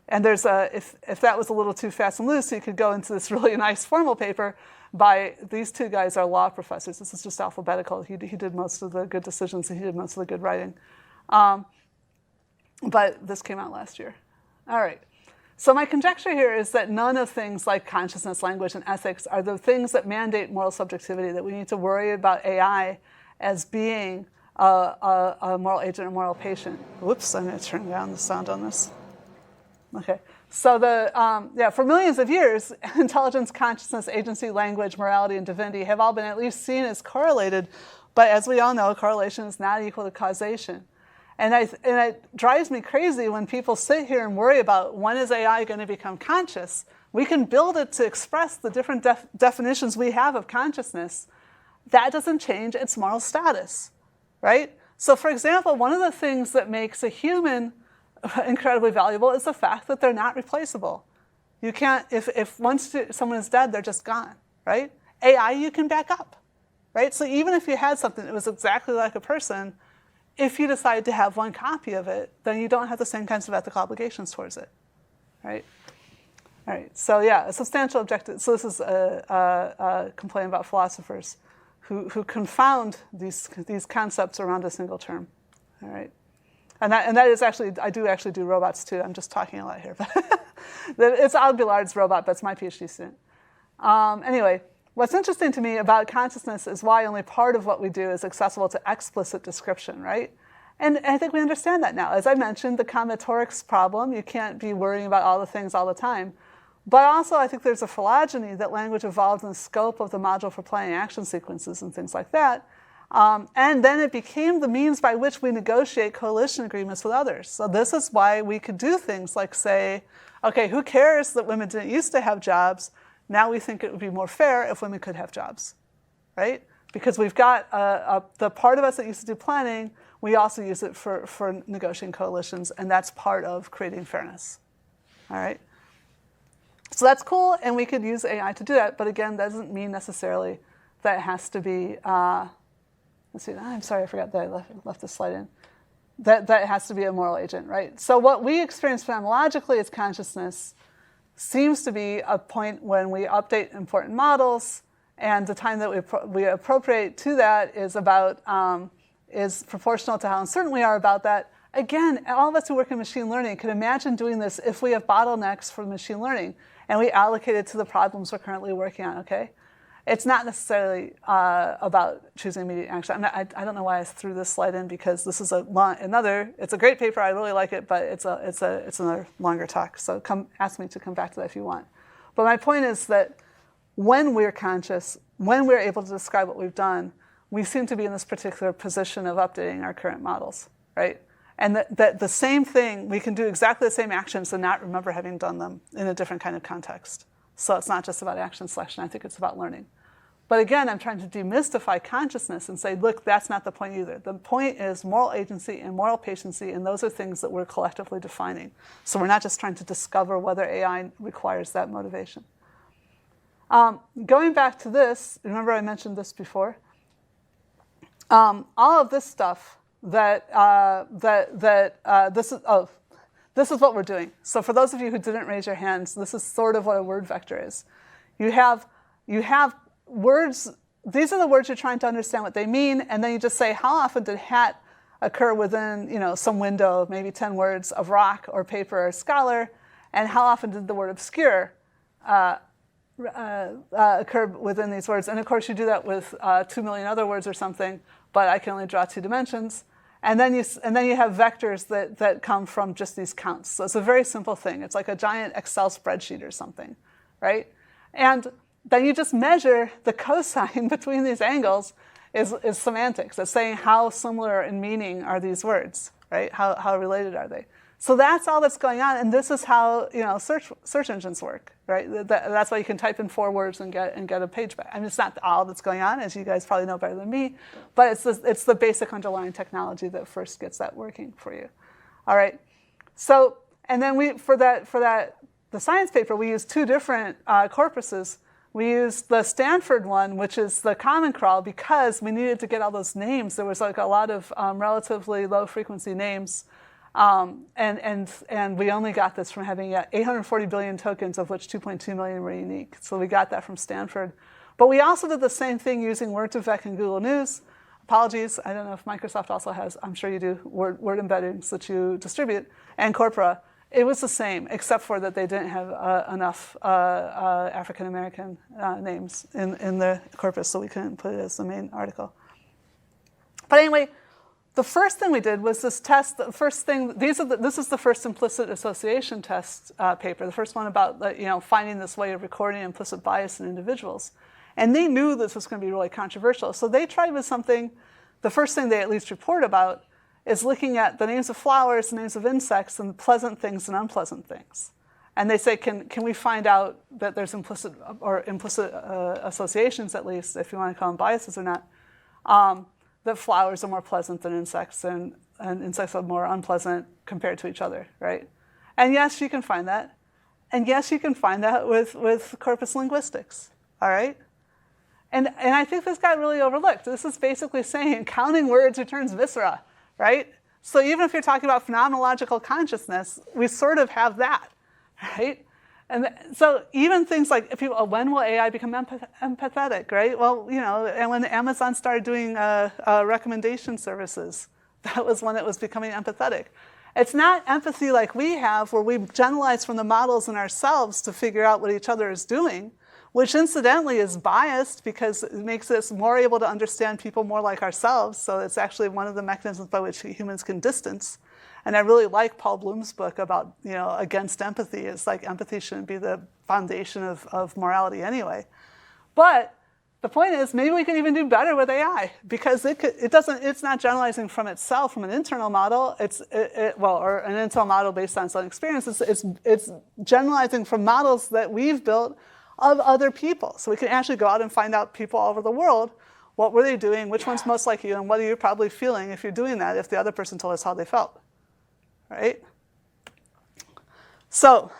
And there's if that was a little too fast and loose, you could go into this really nice formal paper by these two guys are law professors. This is just alphabetical. He did most of the good decisions, and he did most of the good writing. But this came out last year. All right. So my conjecture here is that none of things like consciousness, language, and ethics are the things that mandate moral subjectivity, that we need to worry about AI as being a moral agent or moral patient. Whoops, I'm going to turn down the sound on this. Okay. So for millions of years, intelligence, consciousness, agency, language, morality, and divinity have all been at least seen as correlated. But as we all know, correlation is not equal to causation. And it drives me crazy when people sit here and worry about when is AI going to become conscious. We can build it to express the different definitions we have of consciousness. That doesn't change its moral status, right? So for example, one of the things that makes a human incredibly valuable is the fact that they're not replaceable. You can't, if once someone is dead, they're just gone, right? AI, you can back up, right? So even if you had something that was exactly like a person, if you decide to have one copy of it, then you don't have the same kinds of ethical obligations towards it, right? All right, so yeah, a substantial objective. So this is a complaint about philosophers who confound these concepts around a single term, all right? And that is actually, I do do robots too. I'm just talking a lot here. But it's Aguilar's robot, but it's my PhD student. Anyway, what's interesting to me about consciousness is why only part of what we do is accessible to explicit description, right? And I think we understand that now. As I mentioned, the combinatorics problem, you can't be worrying about all the things all the time. But also, I think there's a phylogeny that language evolved in the scope of the module for planning action sequences and things like that. And then it became the means by which we negotiate coalition agreements with others. So this is why we could do things like say, okay, who cares that women didn't used to have jobs? Now we think it would be more fair if women could have jobs, right? Because we've got the part of us that used to do planning, we also use it for negotiating coalitions, and that's part of creating fairness, all right? So that's cool, and we could use AI to do that, but again, that doesn't mean necessarily that it has to be, let's see, I'm sorry, I forgot that I left this slide in. That it has to be a moral agent, right? So what we experience phenomenologically as consciousness seems to be a point when we update important models, and the time that we appropriate to that is proportional to how uncertain we are about that. Again, all of us who work in machine learning can imagine doing this if we have bottlenecks for machine learning, and we allocate it to the problems we're currently working on, okay? It's not necessarily about choosing immediate action. I don't know why I threw this slide in, because this is it's a great paper, I really like it, but it's another longer talk. So ask me to come back to that if you want. But my point is that when we're conscious, when we're able to describe what we've done, we seem to be in this particular position of updating our current models, right? And that the same thing, we can do exactly the same actions and not remember having done them in a different kind of context. So it's not just about action selection, I think it's about learning. But again, I'm trying to demystify consciousness and say, look, that's not the point either. The point is moral agency and moral patiency, and those are things that we're collectively defining. So we're not just trying to discover whether AI requires that motivation. Going back to this, remember I mentioned this before. All of this stuff this is what we're doing. So for those of you who didn't raise your hands, this is sort of what a word vector is. You have words, these are the words you're trying to understand what they mean, and then you just say, how often did hat occur within some window, maybe 10 words of rock or paper or scholar, and how often did the word obscure occur within these words? And of course you do that with 2 million other words or something, but I can only draw 2 dimensions. And then you have vectors that come from just these counts. So it's a very simple thing. It's like a giant Excel spreadsheet or something, right? And then you just measure the cosine between these angles is semantics. It's saying how similar in meaning are these words, right? How related are they? So that's all that's going on, and this is how search engines work, right? That's why you can type in 4 words and get a page back. I mean, it's not all that's going on, as you guys probably know better than me, but it's the basic underlying technology that first gets that working for you. All right. So and then for the science paper, we used 2 different corpuses. We used the Stanford one, which is the Common Crawl, because we needed to get all those names. There was like a lot of relatively low frequency names. And we only got this from having 840 billion tokens, of which 2.2 million were unique. So we got that from Stanford. But we also did the same thing using Word2Vec and Google News. Apologies, I don't know if Microsoft also has, I'm sure you do, word embeddings that you distribute, and Corpora. It was the same, except for that they didn't have enough African-American names in the corpus, so we couldn't put it as the main article. But anyway, the first thing we did was this test. The first thing, this is the first implicit association test paper, the first one about finding this way of recording implicit bias in individuals. And they knew this was going to be really controversial, so they tried with something. The first thing they at least report about is looking at the names of flowers, the names of insects, and pleasant things and unpleasant things. And they say, can we find out that there's implicit associations, at least, if you want to call them biases or not, that flowers are more pleasant than insects, and insects are more unpleasant compared to each other, right? And yes, you can find that. And yes, you can find that with corpus linguistics, all right? And I think this got really overlooked. This is basically saying counting words returns viscera, right? So even if you're talking about phenomenological consciousness, we sort of have that, right? And so even things like, when will AI become empathetic, right? Well, and when Amazon started doing recommendation services, that was when it was becoming empathetic. It's not empathy like we have, where we generalize from the models in ourselves to figure out what each other is doing, which incidentally is biased because it makes us more able to understand people more like ourselves. So it's actually one of the mechanisms by which humans can distance. And I really like Paul Bloom's book about, against empathy. It's like empathy shouldn't be the foundation of morality anyway. But the point is, maybe we can even do better with AI, because it's not generalizing from itself, from an internal model. Or an internal model based on its own experience. It's generalizing from models that we've built of other people. So we can actually go out and find out people all over the world. What were they doing? Which one's most like you? And what are you probably feeling if you're doing that, if the other person told us how they felt, right? So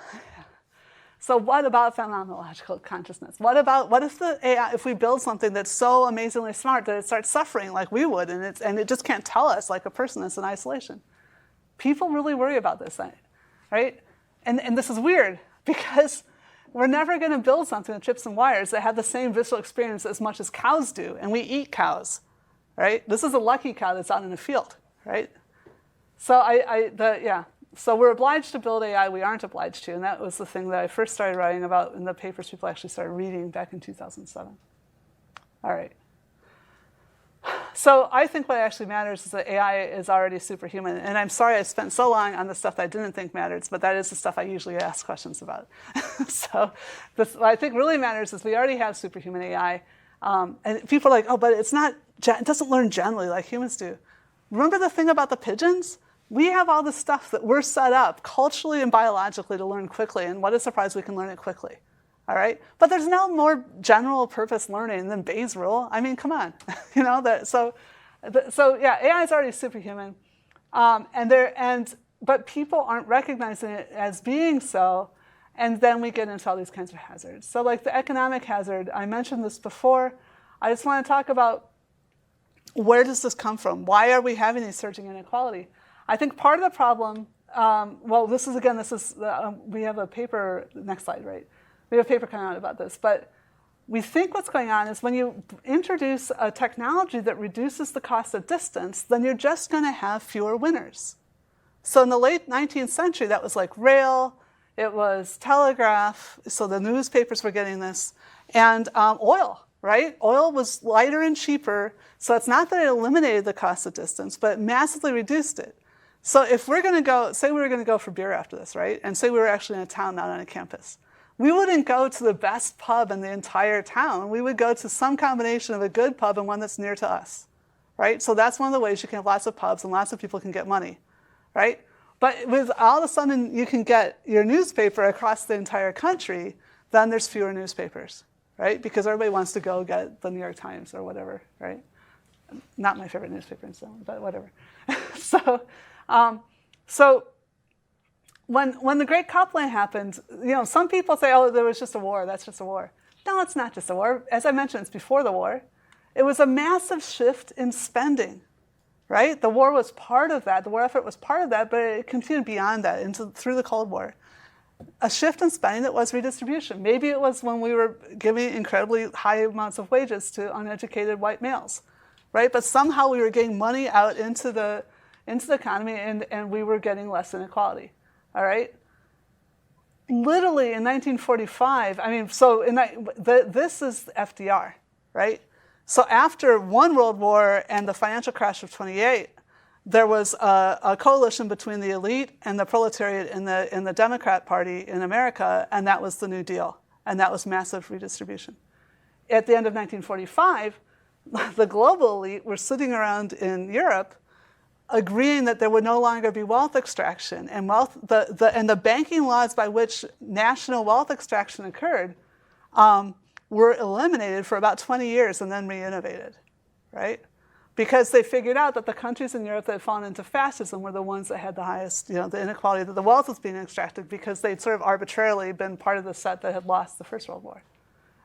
what about phenomenological consciousness? What if the AI, if we build something that's so amazingly smart that it starts suffering like we would, and it just can't tell us like a person that's in isolation? People really worry about this, right? And this is weird, because we're never going to build something with chips and wires that have the same visceral experience as much as cows do, and we eat cows, right? This is a lucky cow that's out in the field, right? So So we're obliged to build AI. We aren't obliged to, and that was the thing that I first started writing about in the papers people actually started reading back in 2007. All right. So I think what actually matters is that AI is already superhuman. And I'm sorry I spent so long on the stuff that I didn't think matters, but that is the stuff I usually ask questions about. So what I think really matters is we already have superhuman AI. And people are like, oh, but it doesn't learn generally like humans do. Remember the thing about the pigeons? We have all this stuff that we're set up culturally and biologically to learn quickly. And what a surprise we can learn it quickly. All right, but there's no more general purpose learning than Bayes' rule. I mean, come on, So AI is already superhuman, but people aren't recognizing it as being so, and then we get into all these kinds of hazards. So, like the economic hazard, I mentioned this before. I just want to talk about where does this come from? Why are we having these surging inequality? I think part of the problem. We have a paper. Next slide, right? We have a paper coming out about this, but we think what's going on is when you introduce a technology that reduces the cost of distance, then you're just going to have fewer winners. So in the late 19th century, that was like rail, it was telegraph, so the newspapers were getting this, and oil, right? Oil was lighter and cheaper, so it's not that it eliminated the cost of distance, but it massively reduced it. So if we're going to go, say we were going to go for beer after this, right? And say we were actually in a town, not on a campus. We wouldn't go to the best pub in the entire town. We would go to some combination of a good pub and one that's near to us, right? So that's one of the ways you can have lots of pubs and lots of people can get money, right? But with all of a sudden you can get your newspaper across the entire country, then there's fewer newspapers, right? Because everybody wants to go get the New York Times or whatever, right? Not my favorite newspaper, but whatever. So when the Great Coupling happened, some people say, oh, there was just a war. That's just a war. No, it's not just a war. As I mentioned, it's before the war. It was a massive shift in spending, right? The war was part of that. The war effort was part of that, but it continued beyond that through the Cold War. A shift in spending that was redistribution. Maybe it was when we were giving incredibly high amounts of wages to uneducated white males, right? But somehow we were getting money out into the economy, and we were getting less inequality, all right? Literally in 1945, this is FDR, right? So after one world war and the financial crash of 28, there was a coalition between the elite and the proletariat in the Democrat Party in America, and that was the New Deal, and that was massive redistribution. At the end of 1945, the global elite were sitting around in Europe agreeing that there would no longer be wealth extraction, and the banking laws by which national wealth extraction occurred were eliminated for about 20 years and then re-innovated, right? Because they figured out that the countries in Europe that had fallen into fascism were the ones that had the highest, the inequality, that the wealth was being extracted because they'd sort of arbitrarily been part of the set that had lost the First World War,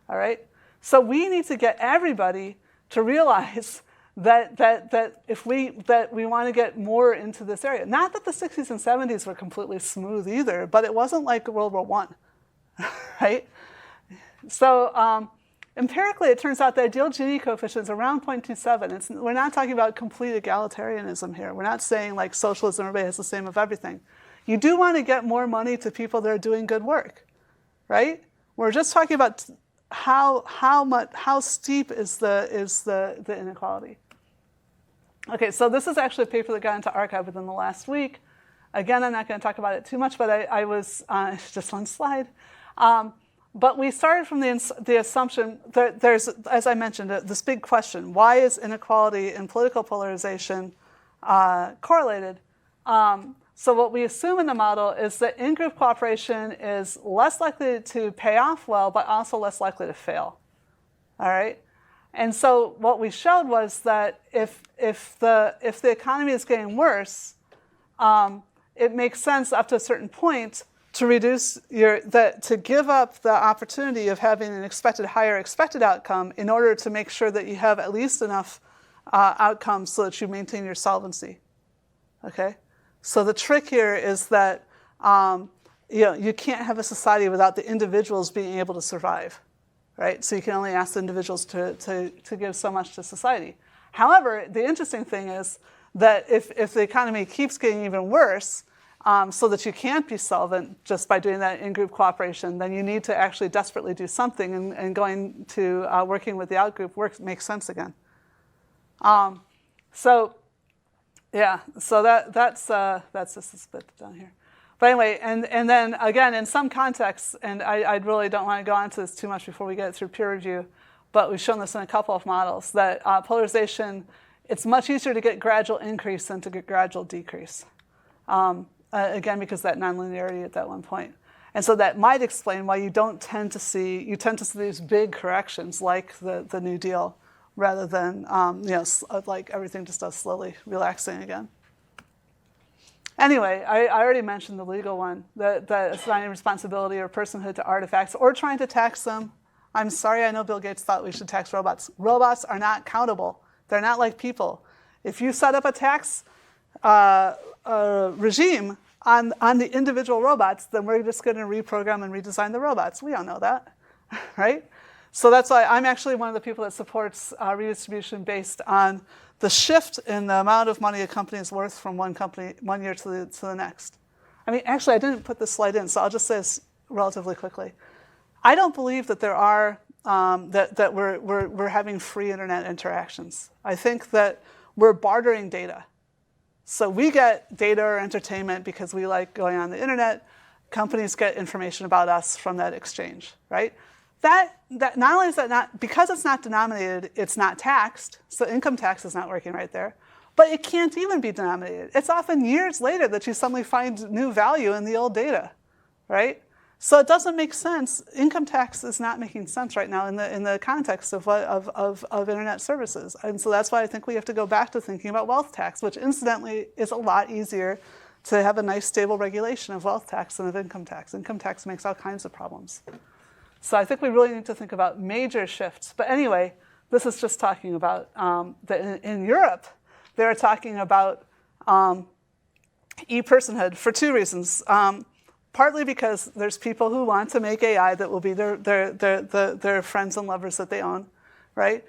all right? So we need to get everybody to realize that we want to get more into this area. Not that the 60s and 70s were completely smooth either, but it wasn't like World War I, right? So empirically, it turns out the ideal Gini coefficient is around 0.27. We're not talking about complete egalitarianism here. We're not saying like socialism, everybody has the same of everything. You do want to get more money to people that are doing good work, right? We're just talking about how steep is the inequality. Okay, so this is actually a paper that got into arXiv within the last week. Again, I'm not going to talk about it too much, but I was just one slide. But we started from the assumption that there's, as I mentioned, this big question: why is inequality and political polarization correlated? So what we assume in the model is that in-group cooperation is less likely to pay off well, but also less likely to fail. All right. And so what we showed was that if the economy is getting worse, it makes sense up to a certain point to reduce to give up the opportunity of having an higher expected outcome in order to make sure that you have at least enough outcomes so that you maintain your solvency. Okay. So the trick here is that you can't have a society without the individuals being able to survive, right? So you can only ask the individuals to give so much to society. However, the interesting thing is that if the economy keeps getting even worse, so that you can't be solvent just by doing that in-group cooperation, then you need to actually desperately do something, and going to working with the out-group makes sense again. So that's just a split down here. But anyway, and then again, in some contexts, and I really don't want to go into this too much before we get through peer review, but we've shown this in a couple of models, that polarization, it's much easier to get gradual increase than to get gradual decrease. Again, because of that nonlinearity at that one point. And so that might explain why you tend to see these big corrections like the New Deal, rather than like everything just does slowly relaxing again. Anyway, I already mentioned the legal one, that assigning responsibility or personhood to artifacts or trying to tax them. I'm sorry, I know Bill Gates thought we should tax robots. Robots are not countable. They're not like people. If you set up a tax regime on the individual robots, then we're just going to reprogram and redesign the robots. We all know that, right? So that's why I'm actually one of the people that supports redistribution based on the shift in the amount of money a company is worth from one year to the next. I mean, actually, I didn't put this slide in, so I'll just say this relatively quickly. I don't believe that there are that we're having free internet interactions. I think that we're bartering data. So we get data or entertainment because we like going on the internet. Companies get information about us from that exchange, right? That not only is that not, because it's not denominated, it's not taxed. So income tax is not working right there. But it can't even be denominated. It's often years later that you suddenly find new value in the old data, right? So it doesn't make sense. Income tax is not making sense right now in the context of internet services. And so that's why I think we have to go back to thinking about wealth tax, which incidentally is a lot easier to have a nice stable regulation of wealth tax than of income tax. Income tax makes all kinds of problems. So I think we really need to think about major shifts. But anyway, this is just talking about that in Europe, they're talking about e-personhood for two reasons. Partly because there's people who want to make AI that will be their friends and lovers that they own, right?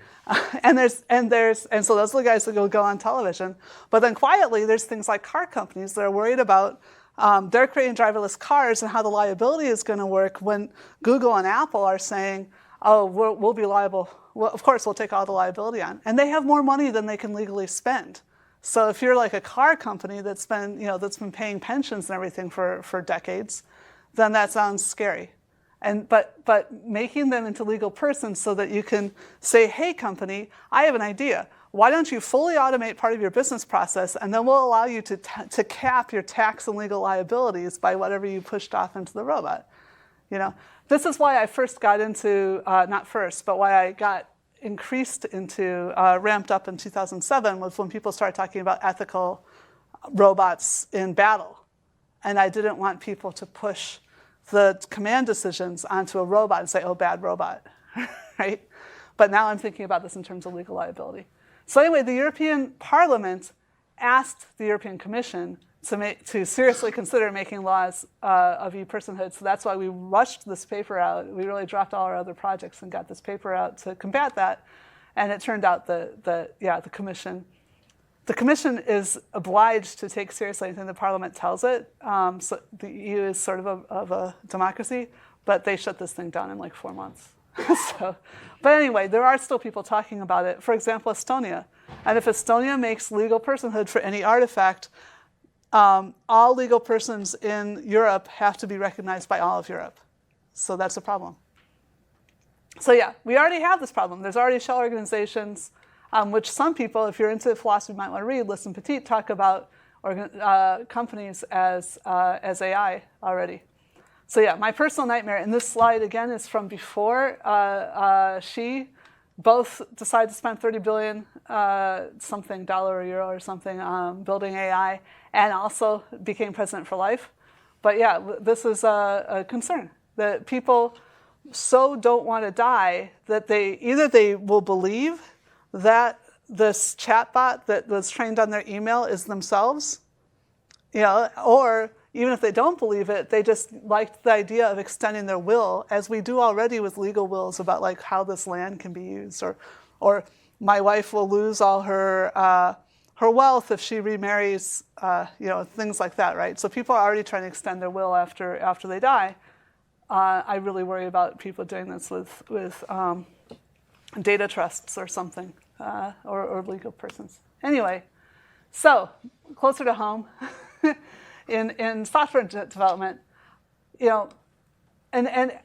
And so those are the guys that will go on television. But then quietly, there's things like car companies that are worried about they're creating driverless cars and how the liability is going to work when Google and Apple are saying, oh, we'll be liable. Well, of course, we'll take all the liability on. And they have more money than they can legally spend. So if you're like a car company that's been paying pensions and everything for decades, then that sounds scary. But making them into legal persons so that you can say, hey, company, I have an idea. Why don't you fully automate part of your business process, and then we'll allow you to cap your tax and legal liabilities by whatever you pushed off into the robot. This is why I first got into, not first, but why I got increased into, ramped up in 2007 was when people started talking about ethical robots in battle. And I didn't want people to push the command decisions onto a robot and say, oh, bad robot, right? But now I'm thinking about this in terms of legal liability. So anyway, the European Parliament asked the European Commission to seriously consider making laws of e-personhood. So that's why we rushed this paper out. We really dropped all our other projects and got this paper out to combat that. And it turned out that the Commission is obliged to take seriously anything the Parliament tells it. So the EU is sort of a democracy, but they shut this thing down in like 4 months. But anyway, there are still people talking about it. For example, Estonia. And if Estonia makes legal personhood for any artifact, all legal persons in Europe have to be recognized by all of Europe. So that's a problem. So yeah, we already have this problem. There's already shell organizations, which some people, if you're into philosophy, might want to read. Listen Petit talk about companies as AI already. So yeah, my personal nightmare, and this slide again is from before she both decided to spend $30 billion something dollar or euro or something building AI, and also became president for life. But yeah, this is a concern that people so don't want to die that they will believe that this chatbot that was trained on their email is themselves, or even if they don't believe it, they just like the idea of extending their will, as we do already with legal wills about like how this land can be used, or my wife will lose all her wealth if she remarries, things like that, right? So people are already trying to extend their will after they die. I really worry about people doing this with data trusts or something, or legal persons. Anyway, so closer to home. In software development, and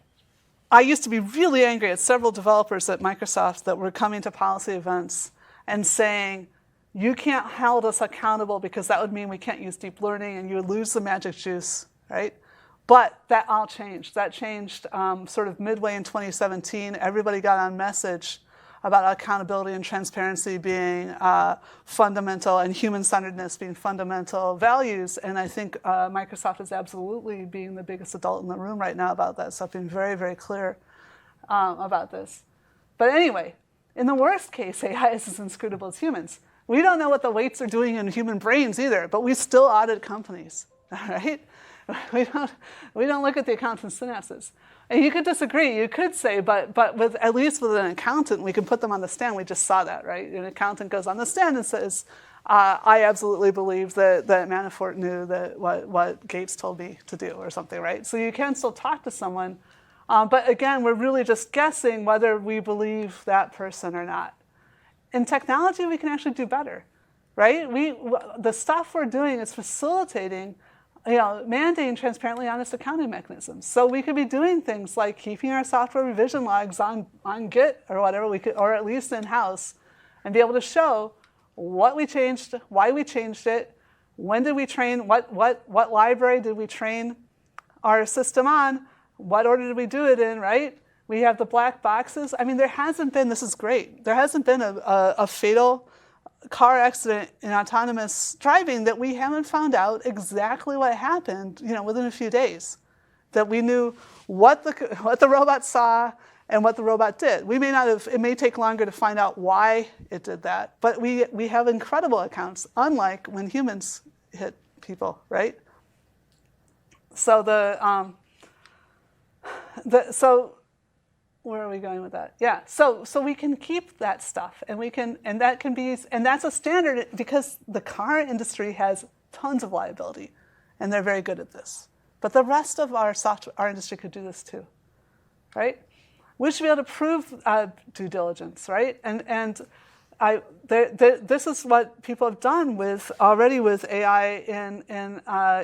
I used to be really angry at several developers at Microsoft that were coming to policy events and saying, you can't hold us accountable because that would mean we can't use deep learning and you would lose the magic juice, right? But that all changed. That changed sort of midway in 2017. Everybody got on message about accountability and transparency being fundamental and human-centeredness being fundamental values. And I think Microsoft is absolutely being the biggest adult in the room right now about that stuff, being very, very clear about this. But anyway, in the worst case, AI is as inscrutable as humans. We don't know what the weights are doing in human brains either, but we still audit companies, all right? We don't look at the accountant's synapses. And you could disagree. You could say, but at least with an accountant, we can put them on the stand. We just saw that, right? An accountant goes on the stand and says, I absolutely believe that Manafort knew that what Gates told me to do or something, right? So you can still talk to someone. But again, we're really just guessing whether we believe that person or not. In technology, we can actually do better, right? The stuff we're doing is facilitating mandating transparently honest accounting mechanisms. So we could be doing things like keeping our software revision logs on Git or whatever, or at least in-house, and be able to show what we changed, why we changed it, when did we train, what library did we train our system on, what order did we do it in, right? We have the black boxes. I mean, there hasn't been, this is great, there hasn't been a fatal car accident in autonomous driving that we haven't found out exactly what happened, within a few days. That we knew what the robot saw and what the robot did. We may not have, it may take longer to find out why it did that, but we have incredible accounts, unlike when humans hit people, right? So so where are we going with that? Yeah, so we can keep that stuff, and that's a standard because the car industry has tons of liability, and they're very good at this. But the rest of our industry could do this too, right? We should be able to prove due diligence, right? And this is what people have done already with AI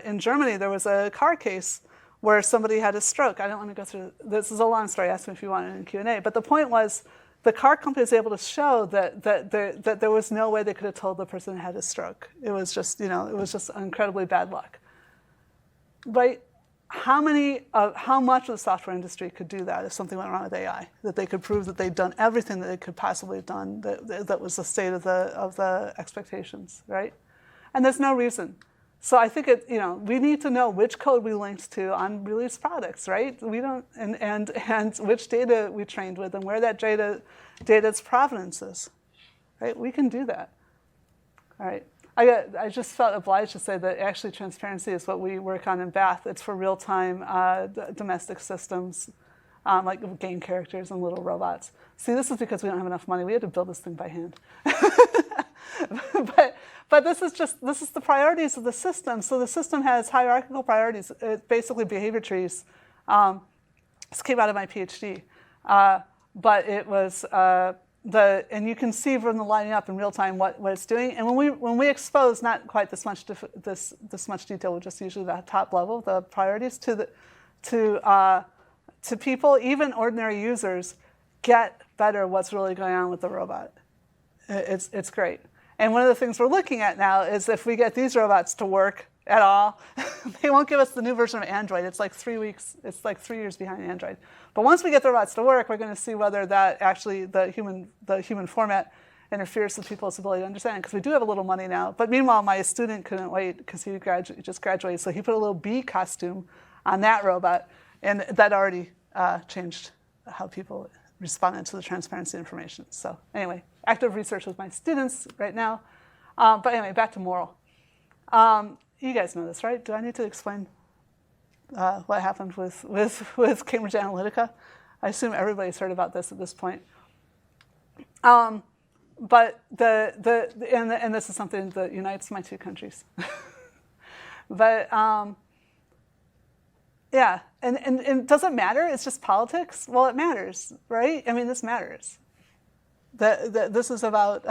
in Germany. There was a car case where somebody had a stroke. I don't want to go through, this is a long story, ask me if you want it in Q&A. But the point was, the car company was able to show that there was no way they could have told the person had a stroke. It was just, incredibly bad luck. Right? How much of the software industry could do that if something went wrong with AI? That they could prove that they'd done everything that they could possibly have done, that was the state of the expectations, right? And there's no reason. So I think we need to know which code we linked to on released products, right? We don't, and which data we trained with, and where that data's provenance is, right? We can do that. All right. I just felt obliged to say that actually transparency is what we work on in Bath. It's for real-time domestic systems, like game characters and little robots. See, this is because we don't have enough money. We had to build this thing by hand. But this is the priorities of the system. So the system has hierarchical priorities. It's basically behavior trees. This came out of my PhD, but it was and you can see from the lining up in real time what it's doing. And when we expose not quite this much detail, just usually the top level, the priorities to people, even ordinary users, get better what's really going on with the robot. It's great. And one of the things we're looking at now is if we get these robots to work at all, they won't give us the new version of Android. It's like 3 weeks. It's like 3 years behind Android. But once we get the robots to work, we're going to see whether that actually the human format interferes with people's ability to understand. Because we do have a little money now. But meanwhile, my student couldn't wait because he just graduated. So he put a little bee costume on that robot, and that already changed how people responded to the transparency information. So anyway, active research with my students right now. But anyway, back to moral. You guys know this, right? Do I need to explain what happened with Cambridge Analytica? I assume everybody's heard about this at this point. But and this is something that unites my two countries. But yeah, and does it matter? It's just politics? Well, it matters, right? I mean, this matters. This is about,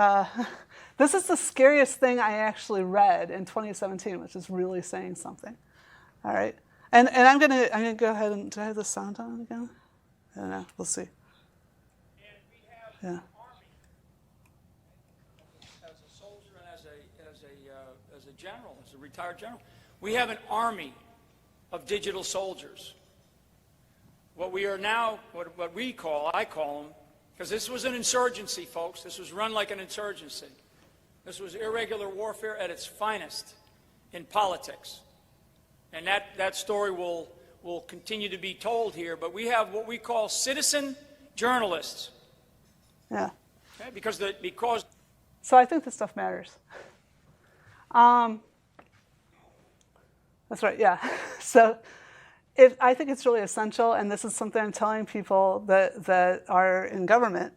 this is the scariest thing I actually read in 2017, which is really saying something. All right, and I'm gonna go ahead and, do I have the sound on again? I don't know. We'll see. And we have an army as a soldier and as a general, as a retired general. We have an army of digital soldiers. What we are now, what we call, I call them, because this was an insurgency, folks. This was run like an insurgency. This was irregular warfare at its finest in politics. And that story will continue to be told here. But we have what we call citizen journalists. Yeah. Okay? Because So I think this stuff matters. That's right, yeah. So I think it's really essential, and this is something I'm telling people that are in government,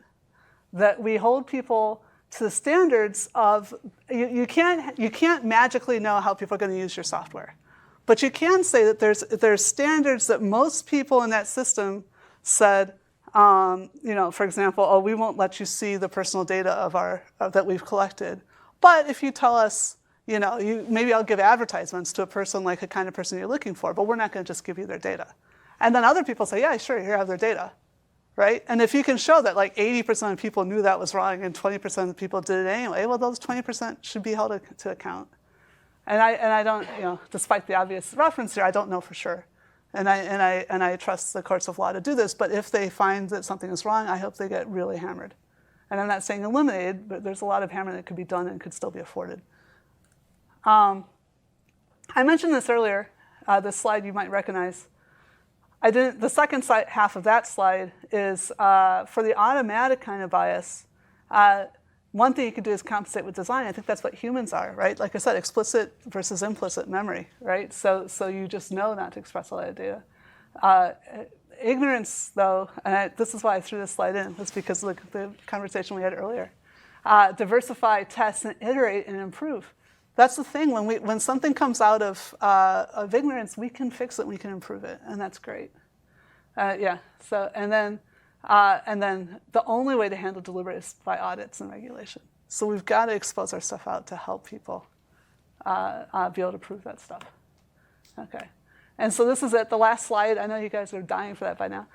that we hold people to the standards of, you can't magically know how people are going to use your software. But you can say that there's standards that most people in that system said, for example, we won't let you see the personal data that we've collected. But if you tell us, maybe I'll give advertisements to a person like the kind of person you're looking for, but we're not going to just give you their data. And then other people say, yeah, sure, here, have their data. right? And if you can show that like 80% of people knew that was wrong and 20% of the people did it anyway, well, those 20% should be held to account. And I don't, despite the obvious reference here, I don't know for sure. And I trust the courts of law to do this, but if they find that something is wrong, I hope they get really hammered. And I'm not saying eliminated, but there's a lot of hammering that could be done and could still be afforded. I mentioned this earlier, this slide you might recognize. The second half of that slide is for the automatic kind of bias. One thing you could do is compensate with design. I think that's what humans are, right? Like I said, explicit versus implicit memory, right? So you just know not to express a lot of data. Ignorance, though, and this is why I threw this slide in, was because of the conversation we had earlier. Diversify, test, and iterate and improve. That's the thing. When something comes out of ignorance, we can fix it, we can improve it, and that's great. So and then the only way to handle deliberate is by audits and regulation. So we've got to expose our stuff out to help people be able to prove that stuff. Okay. And so this is it, the last slide. I know you guys are dying for that by now.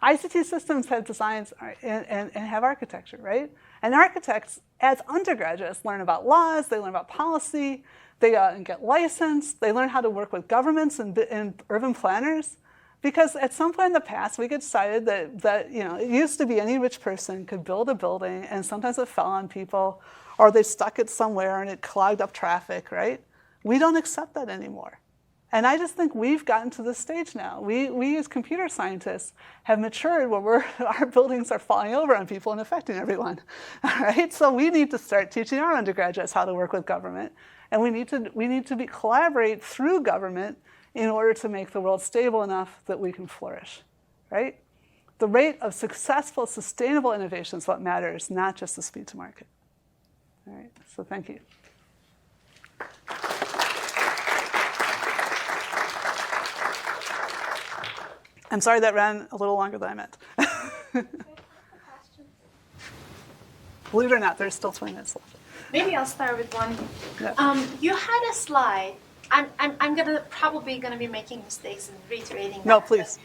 ICT systems have designs and have architecture, right? And architects, as undergraduates, learn about laws, they learn about policy, they get licensed, they learn how to work with governments and urban planners. Because at some point in the past, we decided that it used to be any rich person could build a building, and sometimes it fell on people, or they stuck it somewhere and it clogged up traffic, right? We don't accept that anymore. And I just think we've gotten to this stage now. We as computer scientists have matured where our buildings are falling over on people and affecting everyone, right? So we need to start teaching our undergraduates how to work with government, and we need to collaborate through government in order to make the world stable enough that we can flourish, right? The rate of successful, sustainable innovation is what matters, not just the speed to market. All right, so thank you. I'm sorry that ran a little longer than I meant. Believe it or not, there's still 20 minutes left. Maybe I'll start with one. Yeah. You had a slide, and I'm probably gonna be making mistakes and reiterating that. No, please.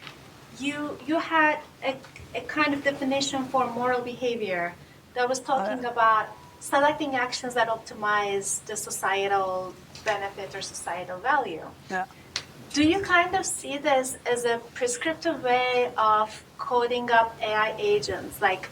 You had a kind of definition for moral behavior that was talking about selecting actions that optimize the societal benefit or societal value. Yeah. Do you kind of see this as a prescriptive way of coding up AI agents? Like,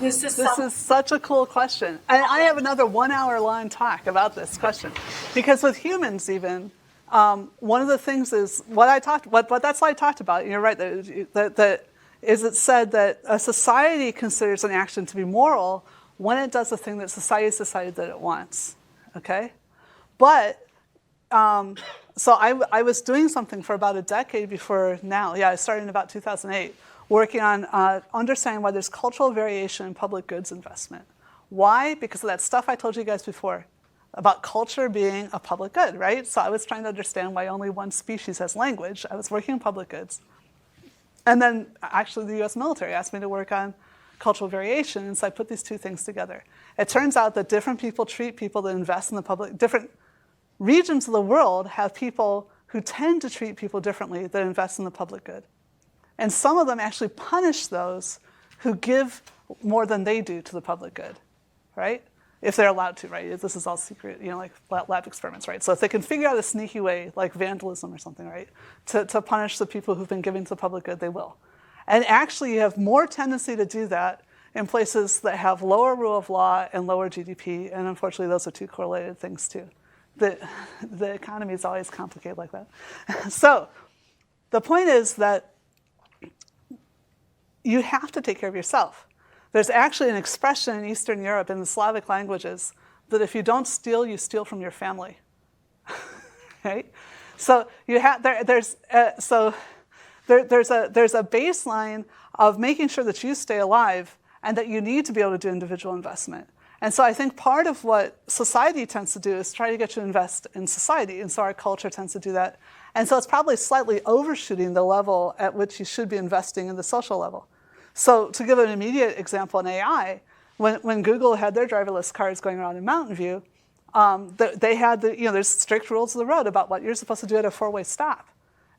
this is such a cool question. And I have another 1 hour long talk about this question. Because with humans even, one of the things is what that slide talked about, you're right, that it said that a society considers an action to be moral when it does the thing that society has decided that it wants, okay? But, so I was doing something for about a decade before now. Yeah, I started in about 2008, working on understanding why there's cultural variation in public goods investment. Why? Because of that stuff I told you guys before about culture being a public good, right? So I was trying to understand why only one species has language. I was working on public goods. And then actually the US military asked me to work on cultural variation, and so I put these two things together. It turns out that different people treat people that invest in the public, different regions of the world have people who tend to treat people differently that invest in the public good. And some of them actually punish those who give more than they do to the public good, right? If they're allowed to, right? This is all secret, like lab experiments, right? So if they can figure out a sneaky way, like vandalism or something, right, to punish the people who've been giving to the public good, they will. And actually, you have more tendency to do that in places that have lower rule of law and lower GDP, and unfortunately, those are two correlated things too. The economy is always complicated like that. So the point is that you have to take care of yourself. There's actually an expression in Eastern Europe in the Slavic languages that if you don't steal, you steal from your family. Right? So there's a baseline of making sure that you stay alive and that you need to be able to do individual investment. And so I think part of what society tends to do is try to get you to invest in society. And so our culture tends to do that. And so it's probably slightly overshooting the level at which you should be investing in the social level. So to give an immediate example in AI, when Google had their driverless cars going around in Mountain View, they had there's strict rules of the road about what you're supposed to do at a four-way stop.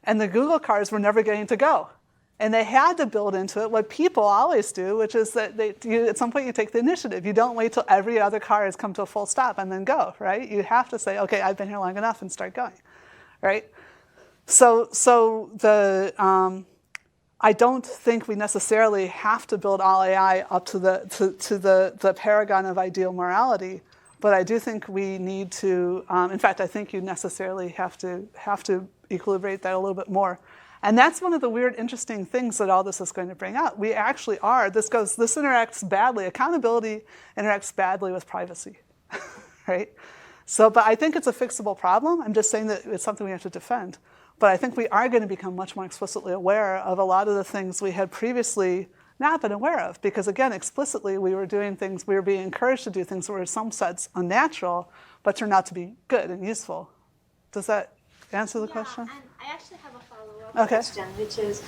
And the Google cars were never getting to go. And they had to build into it what people always do, which is that at some point you take the initiative. You don't wait till every other car has come to a full stop and then go, right? You have to say, okay, I've been here long enough, and start going, right? So I don't think we necessarily have to build all AI up to the paragon of ideal morality, but I do think we need to. In fact, I think you necessarily have to equilibrate that a little bit more, and that's one of the weird, interesting things that all this is going to bring out. We actually are. This interacts badly. Accountability interacts badly with privacy, right? So, but I think it's a fixable problem. I'm just saying that it's something we have to defend. But I think we are going to become much more explicitly aware of a lot of the things we had previously not been aware of. Because again, explicitly, we were being encouraged to do things that were in some sense unnatural, but turned out to be good and useful. Does that answer the question? And I actually have a follow-up Okay. question, which is,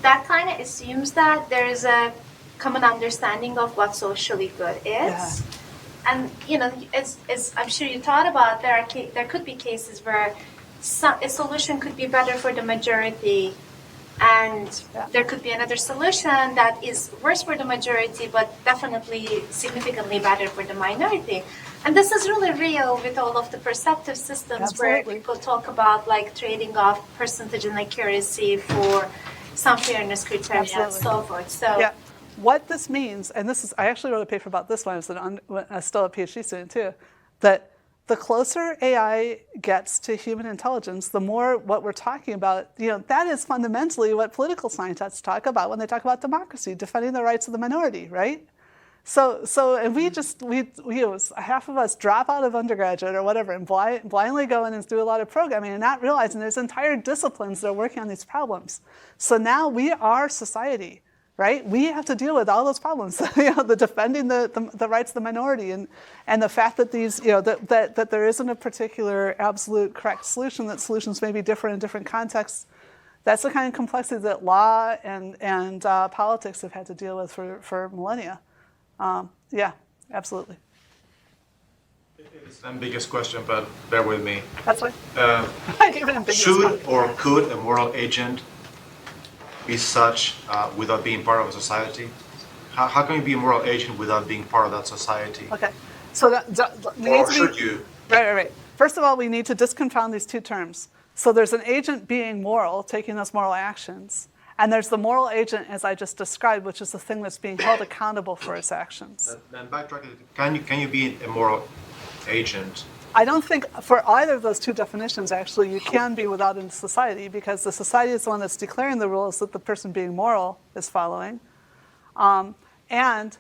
that kind of assumes that there is a common understanding of what socially good is. Yeah. And, as I'm sure you thought about, there could be cases where a solution could be better for the majority, and there could be another solution that is worse for the majority, but definitely significantly better for the minority. And this is really real with all of the perceptive systems where people talk about like trading off percentage and accuracy for some fairness criteria and so forth. So. Yeah. What this means, and I actually wrote a paper about this when I was still a PhD student too, that the closer AI gets to human intelligence, the more what we're talking about, that is fundamentally what political scientists talk about when they talk about democracy, defending the rights of the minority, right? So and we half of us drop out of undergraduate or whatever and blindly go in and do a lot of programming and not realizing there's entire disciplines that are working on these problems. So now we are society. Right, we have to deal with all those problems. The defending the rights of the minority, and the fact that these, that there isn't a particular absolute correct solution. That solutions may be different in different contexts. That's the kind of complexity that law and politics have had to deal with for millennia. Yeah, absolutely. It's an ambiguous question, but bear with me. That's fine. Should or could a moral agent be such without being part of a society? How can you be a moral agent without being part of that society? Okay, so Or should you? Right. First of all, we need to disconfound these two terms. So there's an agent being moral, taking those moral actions, and there's the moral agent, as I just described, which is the thing that's being held accountable for its actions. Then backtracking, can you be a moral agent? I don't think for either of those two definitions, actually, you can be without a society, because the society is the one that's declaring the rules that the person being moral is following. And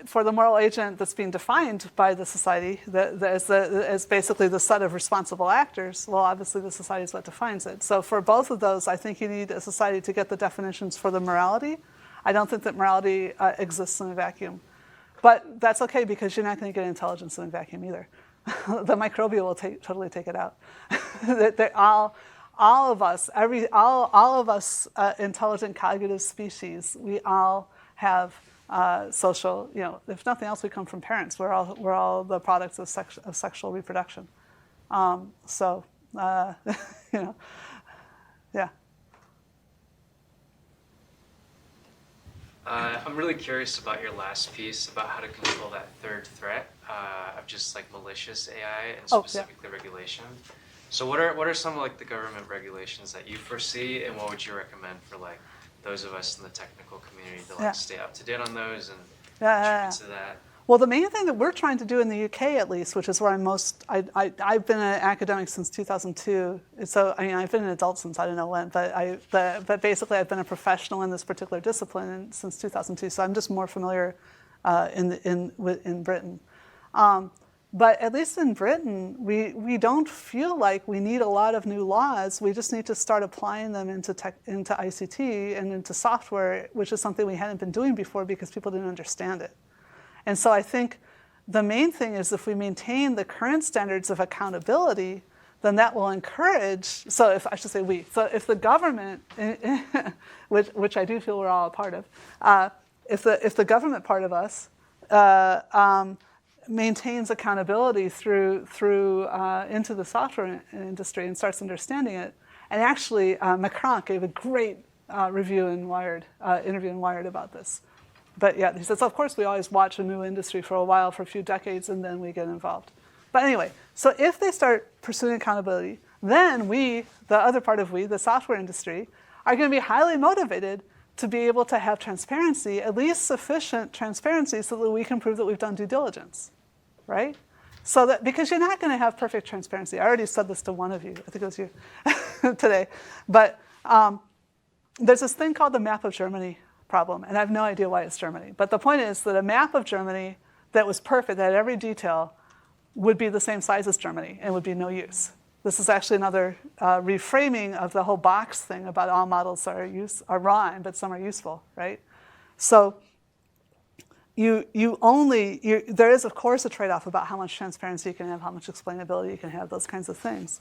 for the moral agent that's being defined by the society as basically the set of responsible actors, well, obviously the society is what defines it. So for both of those, I think you need a society to get the definitions for the morality. I don't think that morality exists in a vacuum. But that's okay, because you're not going to get intelligence in a vacuum either. The microbial will totally take it out. all of us, intelligent cognitive species, we all have social. If nothing else, we come from parents. We're all the products of sexual reproduction. Yeah. I'm really curious about your last piece about how to control that third threat of just like malicious AI and specifically regulation. So what are some of the government regulations that you foresee, and what would you recommend for those of us in the technical community to stay up to date on those and contribute to that? Well, the main thing that we're trying to do in the UK, at least, which is where I've been an academic since 2002. So I've been an adult since I don't know when, but basically I've been a professional in this particular discipline since 2002. So I'm just more familiar in Britain. But at least in Britain, we don't feel like we need a lot of new laws. We just need to start applying them into ICT and into software, which is something we hadn't been doing before because people didn't understand it. And so I think the main thing is if we maintain the current standards of accountability, then that will encourage, so if the government, which I do feel we're all a part of, if the government part of us maintains accountability through into the software industry and starts understanding it, and actually Macron gave a great interview in Wired about this. But yeah, he says, of course, we always watch a new industry for a while, for a few decades, and then we get involved. But anyway, so if they start pursuing accountability, then we, the other part of we, the software industry, are going to be highly motivated to be able to have transparency, at least sufficient transparency so that we can prove that we've done due diligence, right? So that, because you're not going to have perfect transparency. I already said this to one of you, I think it was you, today. But there's this thing called the map of Germany problem, and I have no idea why it's Germany. But the point is that a map of Germany that was perfect, that had every detail, would be the same size as Germany and would be no use. This is actually another reframing of the whole box thing about all models are wrong, but some are useful, right? So there is, of course, a trade-off about how much transparency you can have, how much explainability you can have, those kinds of things.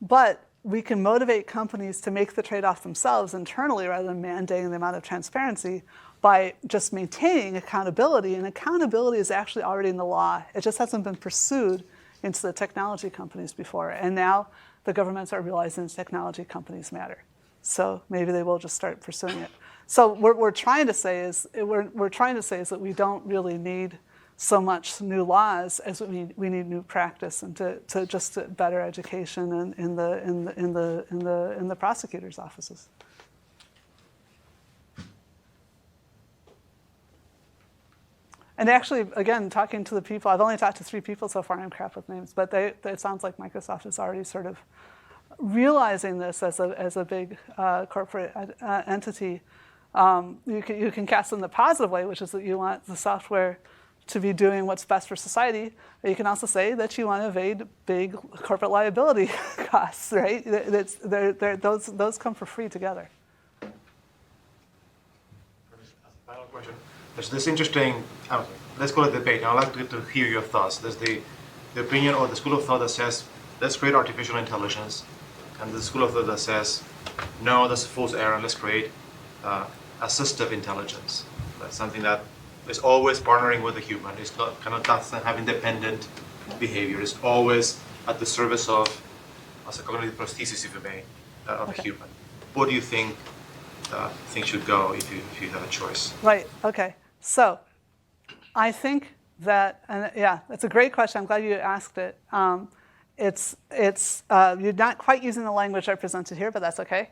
But we can motivate companies to make the trade-off themselves internally rather than mandating the amount of transparency by just maintaining accountability. And accountability is actually already in the law. It just hasn't been pursued into the technology companies before. And now the governments are realizing technology companies matter. So maybe they will just start pursuing it. So what we're trying to say is that we don't really need so much new laws as we need new practice and to just better education in the prosecutors' offices. And actually, again, talking to the people, I've only talked to 3 people so far, and I'm crap with names, but it sounds like Microsoft is already sort of realizing this as a big corporate entity. You can cast it in the positive way, which is that you want the software to be doing what's best for society. But you can also say that you want to evade big corporate liability costs, right? Those come for free together. Final question. There's this interesting, let's call it debate. I'd like to hear your thoughts. There's the opinion or the school of thought that says, let's create artificial intelligence. And the school of thought that says, no, that's a false error, let's create assistive intelligence. That's something that is always partnering with the human. It's not doesn't have independent behavior. It's always at the service of, as a cognitive prosthesis, if you may, of the human. Where do you think things should go if you have a choice? Right. Okay. So, I think that, and yeah, that's a great question. I'm glad you asked it. You're not quite using the language I presented here, but that's okay,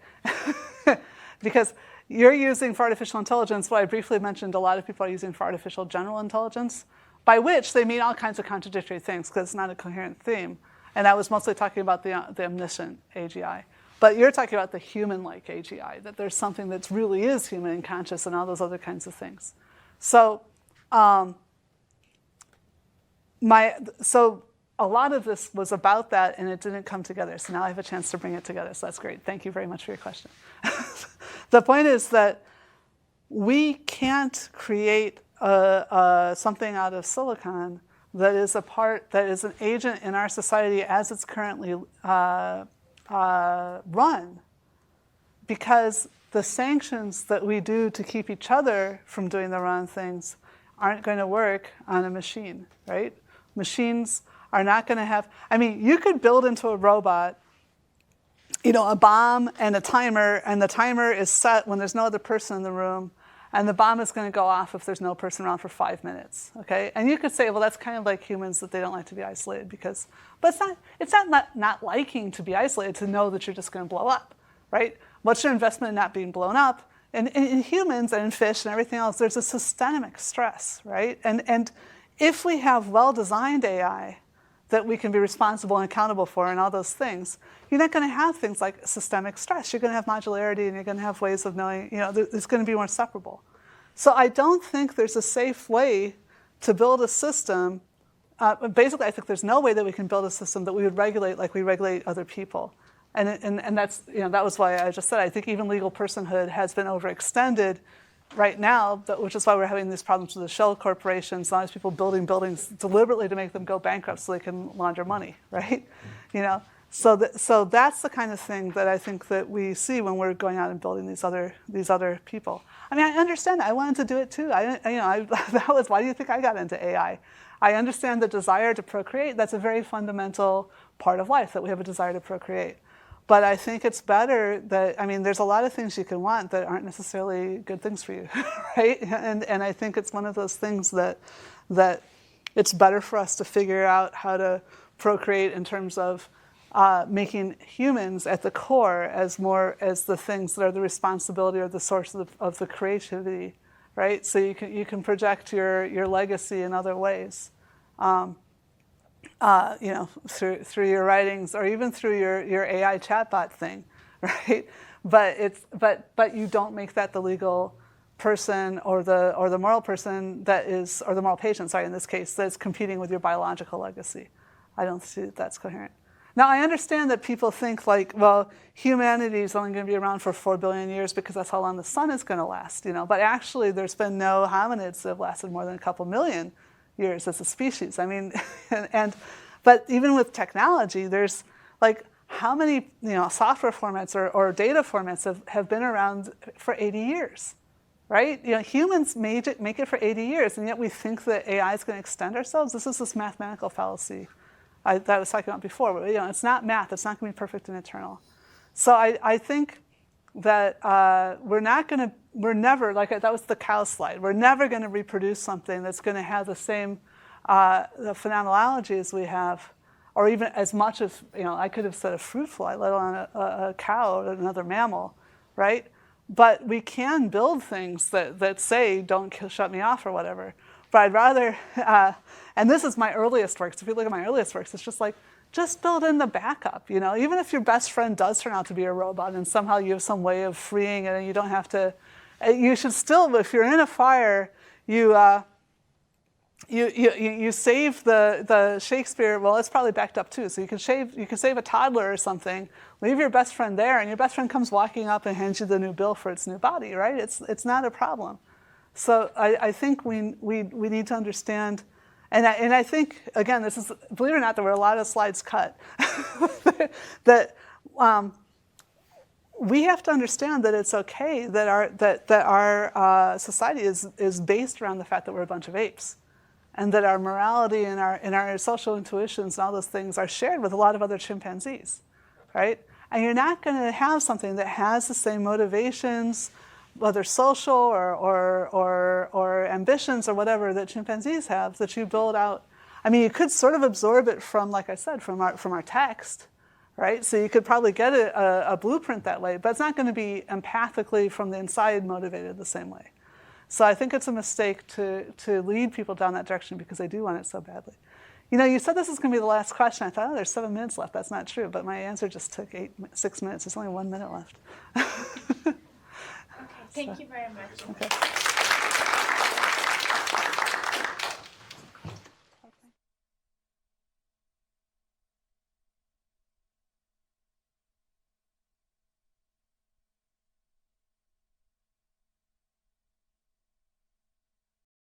because you're using for artificial intelligence what I briefly mentioned. A lot of people are using for artificial general intelligence, by which they mean all kinds of contradictory things because it's not a coherent theme. And I was mostly talking about the omniscient AGI. But you're talking about the human-like AGI, that there's something that really is human and conscious and all those other kinds of things. So, a lot of this was about that, and it didn't come together. So now I have a chance to bring it together. So that's great. Thank you very much for your question. The point is that we can't create something out of silicon that is an agent in our society as it's currently run, because the sanctions that we do to keep each other from doing the wrong things aren't going to work on a machine, right? Machines are not going to have, you could build into a robot, a bomb and a the timer is set when there's no other person in the room, and the bomb is going to go off if there's no person around for 5 minutes, okay? And you could say, well, that's kind of like humans, that they don't like to be isolated but it's not liking to be isolated to know that you're just going to blow up, right? What's your investment in not being blown up? And in humans and in fish and everything else, there's a systemic stress, right? And if we have well-designed AI that we can be responsible and accountable for and all those things, you're not going to have things like systemic stress. You're going to have modularity, and you're going to have ways of knowing, it's going to be more separable. So I don't think there's a safe way to build a system. Basically, I think there's no way that we can build a system that we would regulate like we regulate other people. And that's, that was why I just said, I think even legal personhood has been overextended right now, which is why we're having these problems with the shell corporations, all these people building buildings deliberately to make them go bankrupt so they can launder money, right? So that's the kind of thing that I think that we see when we're going out and building these other people. I understand. I wanted to do it too. That was, why do you think I got into AI? I understand the desire to procreate. That's a very fundamental part of life, that we have a desire to procreate. But I think it's better that, I mean, there's a lot of things you can want that aren't necessarily good things for you, right? And I think it's one of those things that it's better for us to figure out how to procreate in terms of making humans at the core as more as the things that are the responsibility or the source of the creativity, right? So you can project your legacy in other ways, through your writings or even through your AI chatbot thing, right? But you don't make that the legal person or the moral person or the moral patient, sorry, in this case, that's competing with your biological legacy. I don't see that that's coherent. Now, I understand that people think like, well, humanity is only going to be around for 4 billion years because that's how long the sun is going to last, But actually, there's been no hominids that have lasted more than a couple million years as a species. I mean, but even with technology, there's like how many software formats or data formats have been around for 80 years, right? Humans make it for 80 years, and yet we think that AI is going to extend ourselves. This is this mathematical fallacy that I was talking about before. But, it's not math. It's not going to be perfect and eternal. So I think that we're never, like that was the cow slide, we're never going to reproduce something that's going to have the same the phenomenology as we have, or even as much as, I could have said a fruit fly, let alone a cow or another mammal, right? But we can build things that say, don't shut me off or whatever. But I'd rather, and this is my earliest works. If you look at my earliest works, it's just like, just build in the backup, Even if your best friend does turn out to be a robot and somehow you have some way of freeing it and you don't have to, you should still, if you're in a fire, you save the Shakespeare, well, it's probably backed up too. So you can save a toddler or something, leave your best friend there, and your best friend comes walking up and hands you the new bill for its new body, right? It's not a problem. So I think we need to understand, and I think, again, this is, believe it or not, there were a lot of slides cut, that we have to understand that it's okay that our society is based around the fact that we're a bunch of apes, and that our morality and our social intuitions and all those things are shared with a lot of other chimpanzees, right? And you're not going to have something that has the same motivations, whether social or ambitions or whatever that chimpanzees have, that you build out. I mean, you could sort of absorb it from, like I said, from our text, right? So you could probably get a blueprint that way, but it's not going to be empathically from the inside motivated the same way. So I think it's a mistake to lead people down that direction because they do want it so badly. You said this is going to be the last question. I thought, there's 7 minutes left. That's not true, but my answer just took 6 minutes. There's only 1 minute left. Thank you very much. Okay.